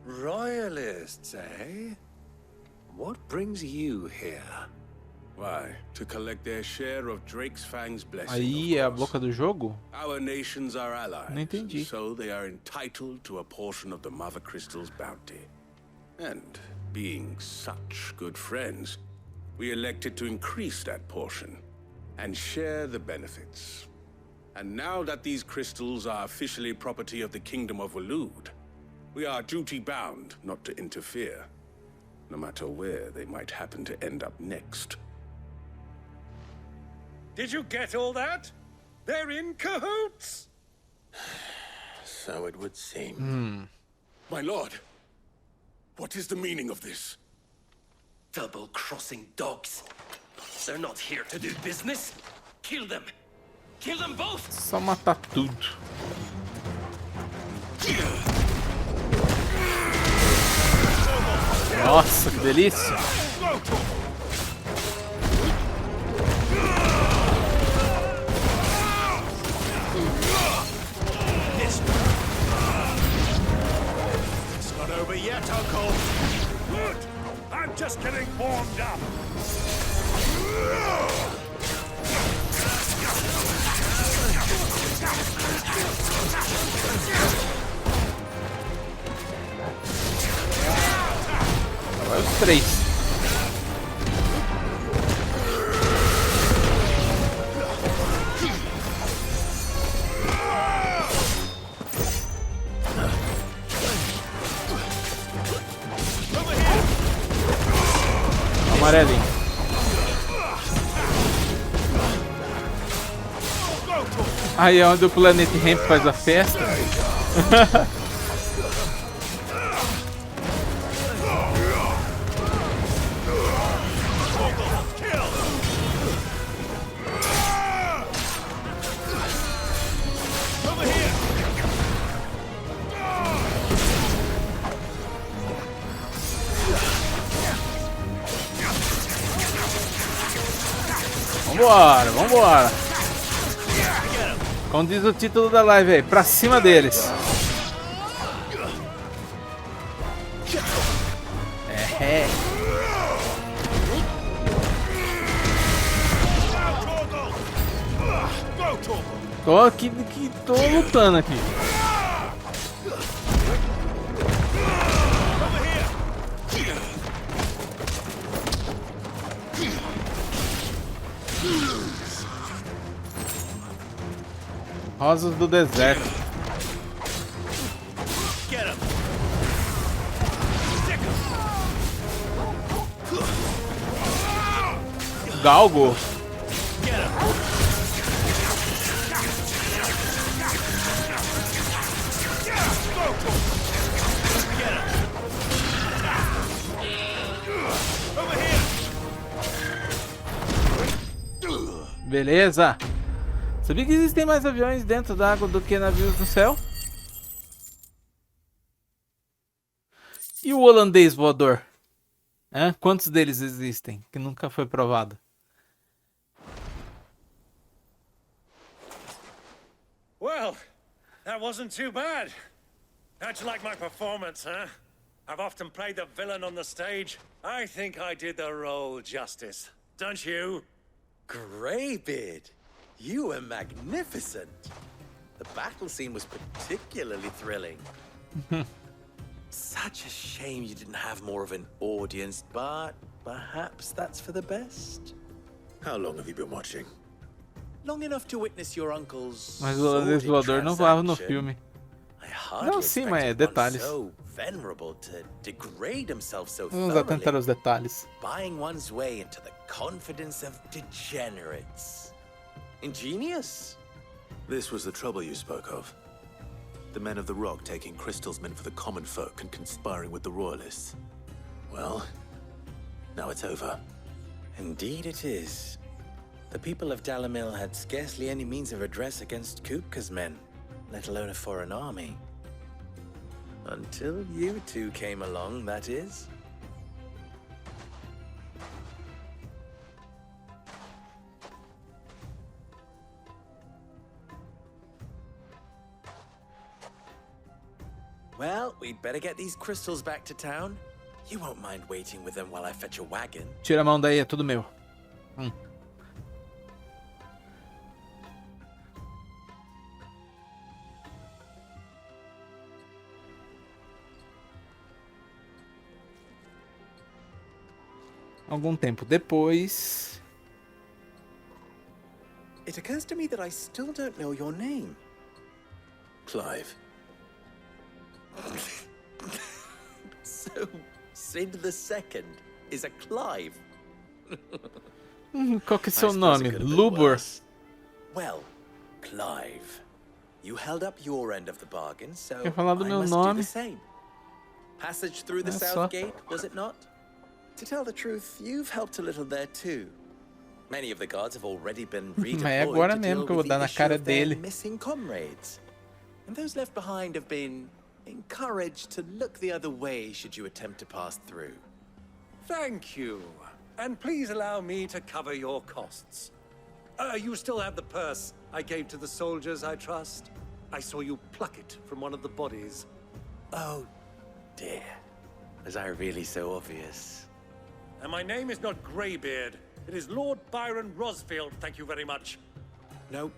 Royalists, eh? What brings you here? Why? To collect their share of Drake's Fang's blessing. Aí é a boca do jogo? Our nations are allies. Não entendi. So they are entitled to a portion of the Mother Crystal's bounty. And being such good friends, we elected to increase that portion and share the benefits. And now that these crystals are officially property of the Kingdom of Waloed, we are duty-bound not to interfere, no matter where they might happen to end up next. Did you get all that? They're in cahoots! So it would seem. My lord, what is the meaning of this? Double-crossing dogs. They're not here to do business. Kill them. Kill them both. Só matar tudo. Nossa, que delícia. It's not over yet, Uncle. Good. I'm just getting warmed up. Agora os três. Amarelinho. Aí é onde o Planet Ramp faz a festa. Vambora, vambora. Como diz o título da live aí, pra cima deles. É. Tô aqui, tô lutando aqui. Rosas do deserto. Galgo. Beleza. Sabia que existem mais aviões dentro da água do que navios no céu? E o holandês voador? Quantos deles existem? Que nunca foi provado. Well, that wasn't too bad. How'd you like my performance, huh? I've often played the villain on the stage. I think I did the role justice. Don't you? Greybeard, you were magnificent. The battle scene was particularly thrilling. Such a shame you didn't have more of an audience, but perhaps that's for the best. How long have you been watching? Long enough to witness your uncle's Mas o holandês voador não voava no filme. Não, sim, mas é detalhes. Vamos atentar aos detalhes. Buying one's way into the confidence of degenerates. Ingenious. This was the trouble you spoke of. The men of the Rock taking crystals meant for the common folk and conspiring with the royalists. Well, now it's over. Indeed it is. The people of Dalamil had scarcely any means of redress against Kupka's men, let alone a foreign army. Until you two came along, that is. Well, we'd better get these crystals back to town. You won't mind waiting with them while I fetch a wagon. Tira a mão daí, é tudo meu. Algum tempo depois... It occurs to me that I still don't know your name. Clive. So, Sid the Second is a Clive. Qual que é seu nome? Lubor? Well, Clive, you held up your end of the bargain, so Quer falar do I meu must do nome? the same. Passage through the É south só. gate, was it not? To tell the truth, you've helped a little there too. Many of the guards have already been Mas é agora redeployed to mesmo deal que eu vou with dar the na issue cara of their dele. missing comrades. And those left behind have been encouraged to look the other way should you attempt to pass through. Thank you. And please allow me to cover your costs. You still have the purse I gave to the soldiers, I trust? I saw you pluck it from one of the bodies. Oh, dear. Was I really so obvious? And my name is not Greybeard. It is Lord Byron Rosfield, thank you very much. No,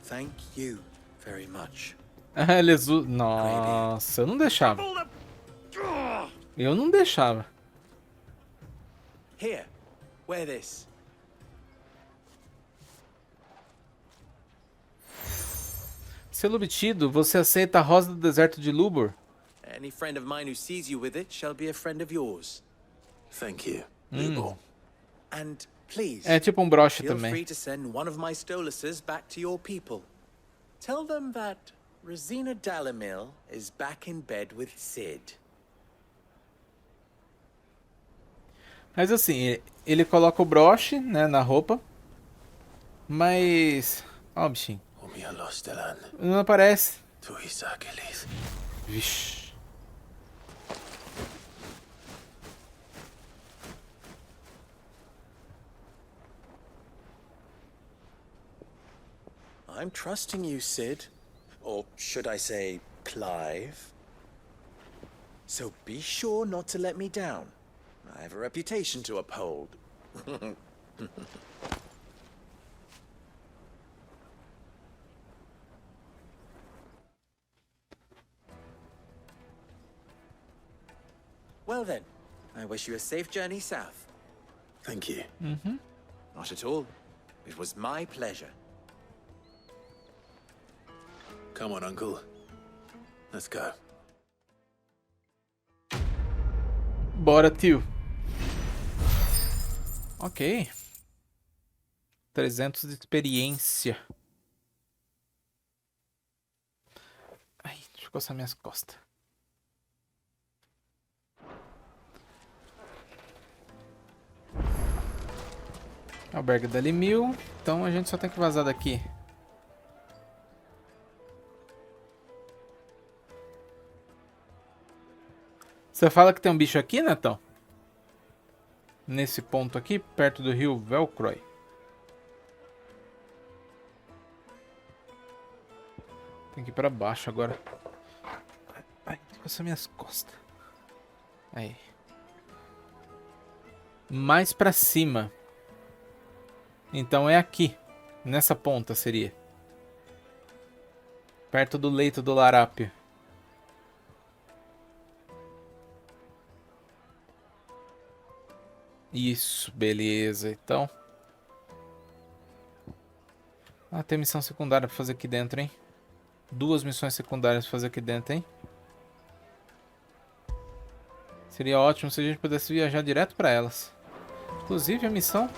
thank you very much. Ele Nossa, eu não deixava. Eu não deixava. Here, wear this. Selo obtido, você aceita a rosa do deserto de Lubor? Any friend of mine who sees you with it shall be a friend of yours. Thank you, Lubor. And please, É tipo um broche feel também. free to send one of my Stoluses back to your people. Tell them that Rosina Dalamil is back in bed with Sid. Mas assim, ele coloca o broche, né, na roupa. Mas... Ó, o bichinho. Não aparece. Vixe. I'm trusting you, Sid. Or should I say, Clive. So be sure not to let me down. I have a reputation to uphold. Well then, I wish you a safe journey south. Thank you. Not at all. It was my pleasure. Come on, Uncle. Let's go. Bora, tio. Ok. 300 de experiência. Ai, deixa eu coçar minhas costas. Alberga dali 1000. Então a gente só tem que vazar daqui. Você fala que tem um bicho aqui, Netão? Nesse ponto aqui, perto do rio Velcroy. Tem que ir pra baixo agora. Ai, coça minhas costas. Aí. Mais pra cima. Então é aqui. Nessa ponta seria. Perto do leito do larápio. Isso, beleza. Então. Ah, tem missão secundária pra fazer aqui dentro, hein? 2 missões secundárias pra fazer aqui dentro, hein? Seria ótimo se a gente pudesse viajar direto pra elas. Inclusive a missão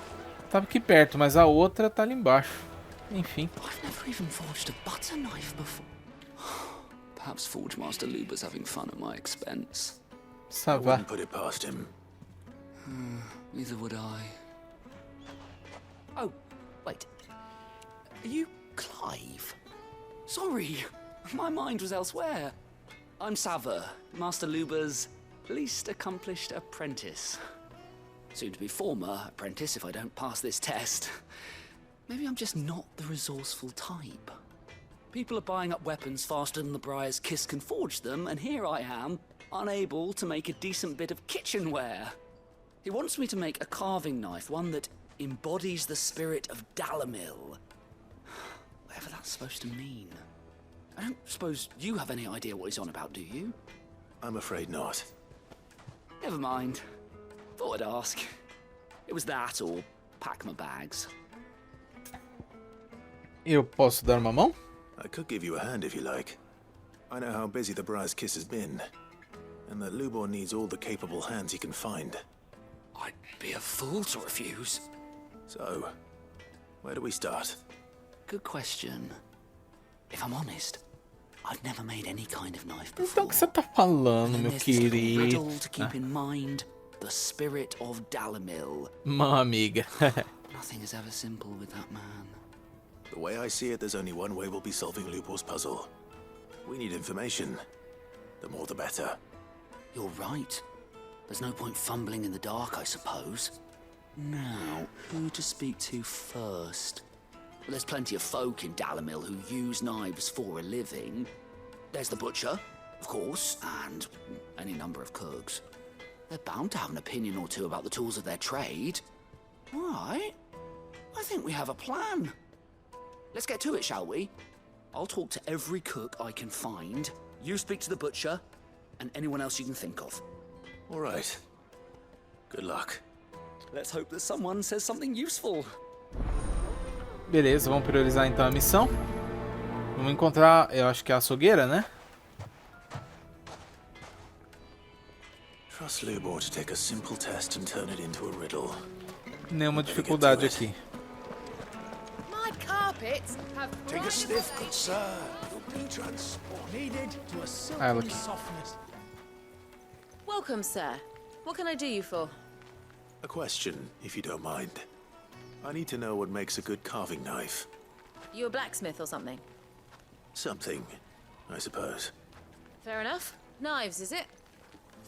tava aqui perto, mas a outra tá ali embaixo. Enfim. I've never even forged a butter knife before. Perhaps Forge Master Luber's having fun at my expense. Ça I va. wouldn't put it past him. Neither would I. Oh, wait. Are you Clive? Sorry, my mind was elsewhere. I'm Sava, Master Luber's least accomplished apprentice. Soon to be former apprentice if I don't pass this test. Maybe I'm just not the resourceful type. People are buying up weapons faster than the Briar's Kiss can forge them, and here I am, unable to make a decent bit of kitchenware. He wants me to make a carving knife, one that embodies the spirit of Dalamil. Whatever that's supposed to mean. I don't suppose you have any idea what he's on about, do you? I'm afraid not. Never mind. Thought I'd ask. It was that or pack my bags. Eu posso dar uma mão? I could give you a hand if you like. I know how busy the Briar's Kiss has been, and that Lubor needs all the capable hands he can find. I'd be a fool to refuse. So, where do we start? Good question. If I'm honest, I've never made any kind of knife before. Então o que você tá falando, meu There's this little querido? riddle to keep in mind. The spirit of Dalamil. Mão amiga. Nothing is ever simple with that man. The way I see it, there's only one way we'll be solving Lubor's puzzle. We need information. The more the better. You're right. There's no point fumbling in the dark, I suppose. Now, who to speak to first? Well, there's plenty of folk in Dalamil who use knives for a living. There's the butcher, of course, and any number of cooks. They're bound to have an opinion or two about the tools of their trade. All right. I think we have a plan. Let's get to it, shall we? I'll talk to every cook I can find. You speak to the butcher, and anyone else you can think of. All right. Good luck. Let's hope that someone says something useful. Beleza, vamos priorizar então a missão. Vamos encontrar, eu acho que é a açougueira, né? Trust Lubor to take a simple test and turn it into a riddle. Nenhuma dificuldade aqui. My carpets have Take a sniff, good sir. You'll be transported. Needed to a silken Ah, look. softness. Welcome, sir. What can I do you for? A question, if you don't mind. I need to know what makes a good carving knife. You a blacksmith or something? Something, I suppose. Fair enough. Knives, is it?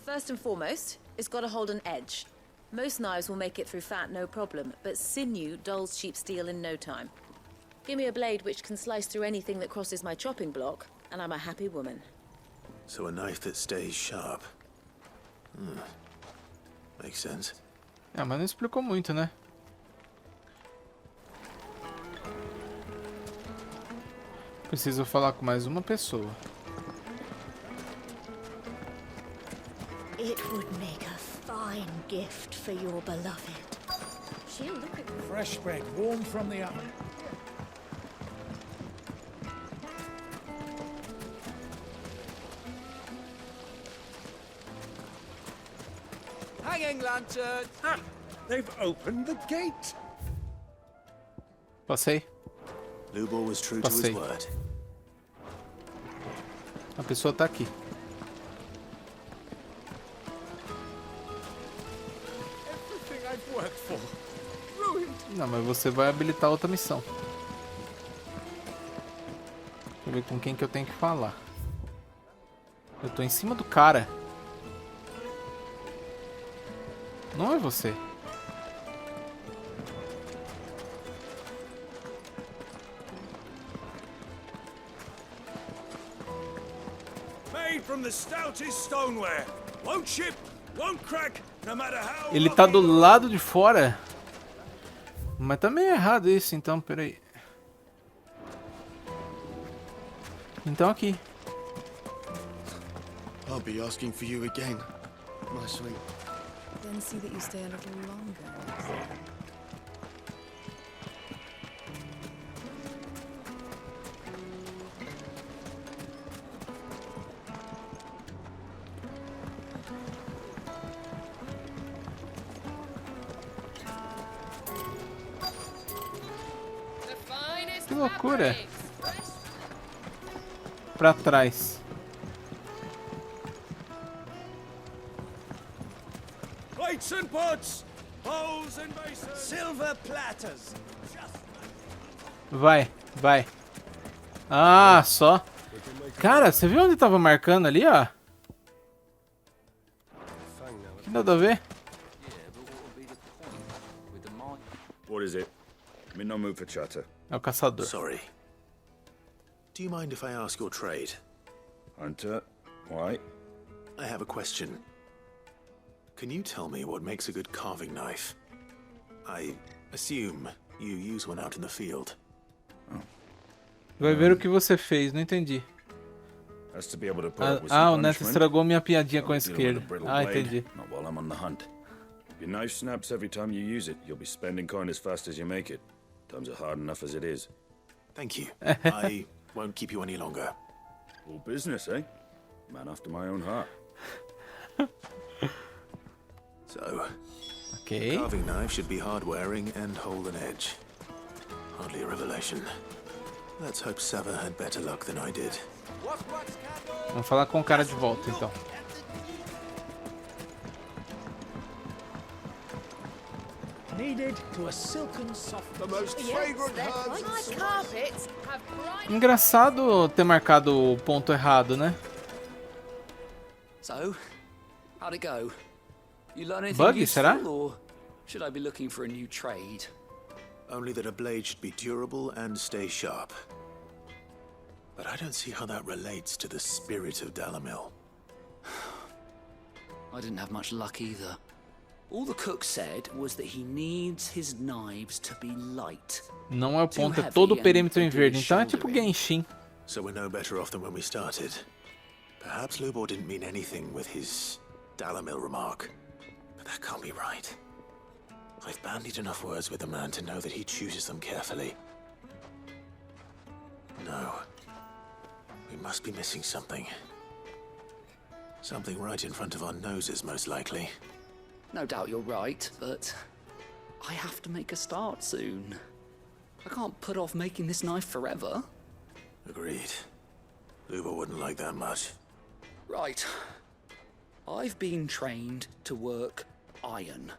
First and foremost, it's got to hold an edge. Most knives will make it through fat, no problem, but sinew dulls cheap steel in no time. Give me a blade which can slice through anything that crosses my chopping block, and I'm a happy woman. So a knife that stays sharp. Makes sense. Ah, mas não explicou muito, né? Preciso falar com mais uma pessoa. It would make a fine gift for your beloved. She'll look at Fresh bread, warm from the oven. Hanging lantern! Ah, they've opened the gate! Passei. Lubor was true to his Passei. word. A pessoa tá aqui. Everything I've worked for. Ruined. Não, mas você vai habilitar outra missão. Deixa eu ver com quem que eu tenho que falar. Eu tô em cima do cara. Não é você. Made from the stoutest stoneware. Won't chip, won't crack, no matter how. Ele tá do lado de fora. Mas tá meio errado isso, então, peraí. Então aqui. I'll be asking for you again, my sweet. Then see that you stay a little longer. Que loucura. Pra trás. Plates and pots, bowls and basins, silver platters. Vai, vai. Ah, só. Cara, você viu onde tava marcando ali, ó? Que nada a ver. What is it? I'm in no mood for chatter. É o caçador. Sorry. Do you mind if I ask your trade? Hunter, why? I have a question. Can you tell me what makes a good carving knife? I assume you use one out in the field. Vai ver o que você fez, não entendi. Has to be able to put up with Ah, some o Neto punishment. estragou minha piadinha com a Don't deal with esquerda. a brittle Ah, blade, entendi. Not while I'm on the hunt. your knife snaps every time you use it, you'll be spending coin as fast as you make it. Times are hard enough as it is. Thank you. I won't keep you any longer. All business, eh? Man after my own heart. So, okay. Carving knife should be hard-wearing and hold an edge. Hardly a revelation. Let's hope Sava had better luck than I did. Vamos falar com o cara de volta, então. Needed to a silken soft. The most fragrant herbs. Carpets have bright. Engraçado ter marcado o ponto errado, né? So, how'd it go? You learn anything Buggy, useful, será? or should I be looking for a new trade? Only that a blade should be durable and stay sharp. But I don't see how that relates to the spirit of Dalamil. I didn't have much luck either. All the cook said was that he needs his knives to be light. Não é o ponto, é todo o perímetro em verde. Então é tipo Genshin. So we're no better off than when we started. Perhaps Lubor didn't mean anything with his Dalamil remark. But that can't be right. I've bandied enough words with the man to know that he chooses them carefully. No. We must be missing something. Something right in front of our noses, most likely. No doubt you're right, but I have to make a start soon. I can't put off making this knife forever. Agreed. Lubor wouldn't like that much. Right. I've been trained to work iron.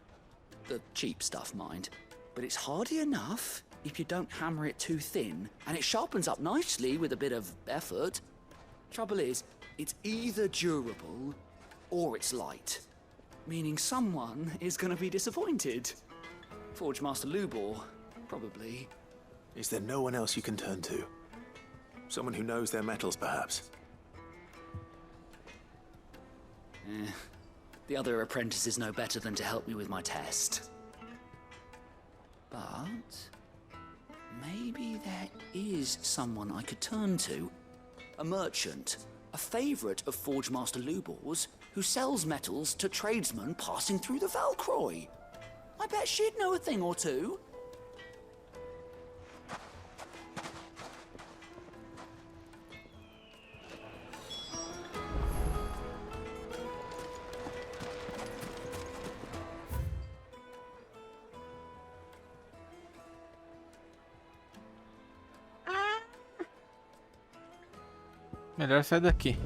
The cheap stuff, mind. But it's hardy enough if you don't hammer it too thin, and it sharpens up nicely with a bit of effort. Trouble is, it's either durable or it's light. Meaning someone is going to be disappointed. Forge Master Lubor, probably. Is there no one else you can turn to? Someone who knows their metals, perhaps? The other apprentices know better than to help me with my test. But maybe there is someone I could turn to. A merchant, a favorite of Forge Master Lubor's, who sells metals to tradesmen passing through the Valcroy. I bet she'd know a thing or two. Melhor sair daqui.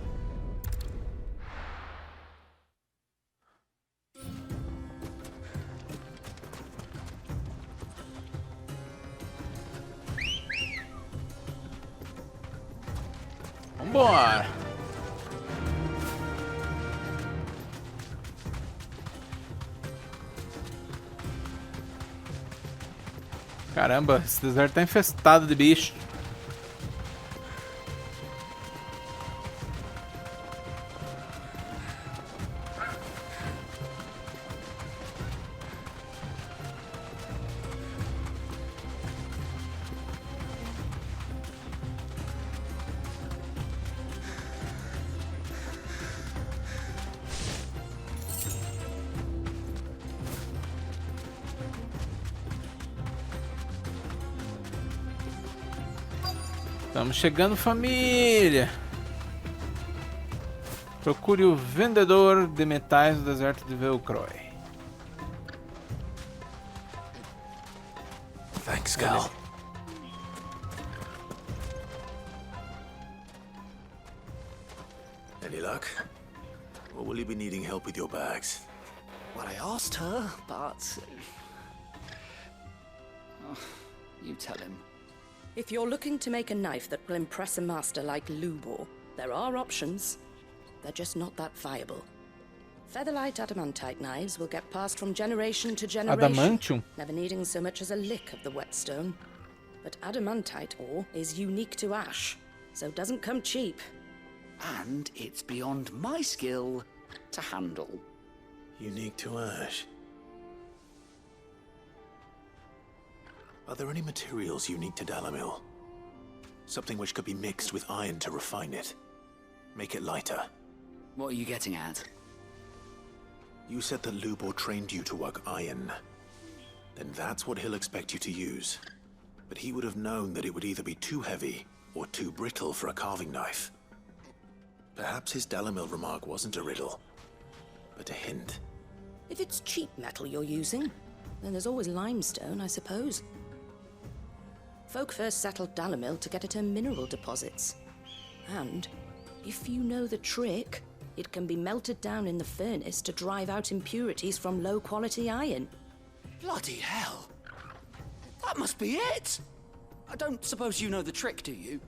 Vambora! Caramba, esse deserto tá infestado de bicho. Estamos chegando, família! Procure o vendedor de metais do deserto de Velcroy. Thanks, Gal. Any luck? Or will you be needing help with your bags? Well, I asked her, but... Oh, you tell him. If you're looking to make a knife that will impress a master like Lubor, there are options. They're just not that viable. Featherlight adamantite knives will get passed from generation to generation, Adamantium? never needing so much as a lick of the whetstone. But adamantite ore is unique to ash, so doesn't come cheap. And it's beyond my skill to handle. Unique to ash. Are there any materials unique to Dalamil? Something which could be mixed with iron to refine it. Make it lighter. What are you getting at? You said that Lubor trained you to work iron. Then that's what he'll expect you to use. But he would have known that it would either be too heavy or too brittle for a carving knife. Perhaps his Dalamil remark wasn't a riddle, but a hint. If it's cheap metal you're using, then there's always limestone, I suppose. Folk first settled Dalamil to get at her mineral deposits. And, if you know the trick, it can be melted down in the furnace to drive out impurities from low-quality iron. Bloody hell! That must be it! I don't suppose you know the trick, do you?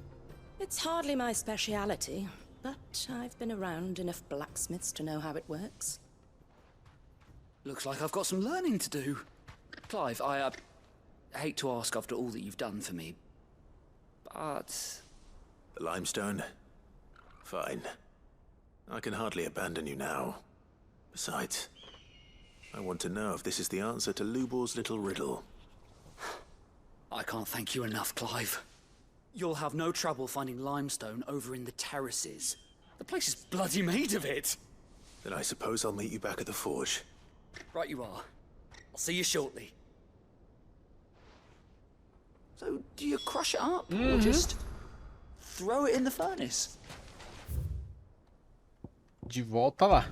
It's hardly my speciality, but I've been around enough blacksmiths to know how it works. Looks like I've got some learning to do. Clive, I hate to ask after all that you've done for me, but... The limestone? Fine. I can hardly abandon you now. Besides, I want to know if this is the answer to Lubor's little riddle. I can't thank you enough, Clive. You'll have no trouble finding limestone over in the terraces. The place is bloody made of it. Then I suppose I'll meet you back at the forge. Right you are. I'll see you shortly. So, do you crush it up, or just throw it in the furnace? De volta lá.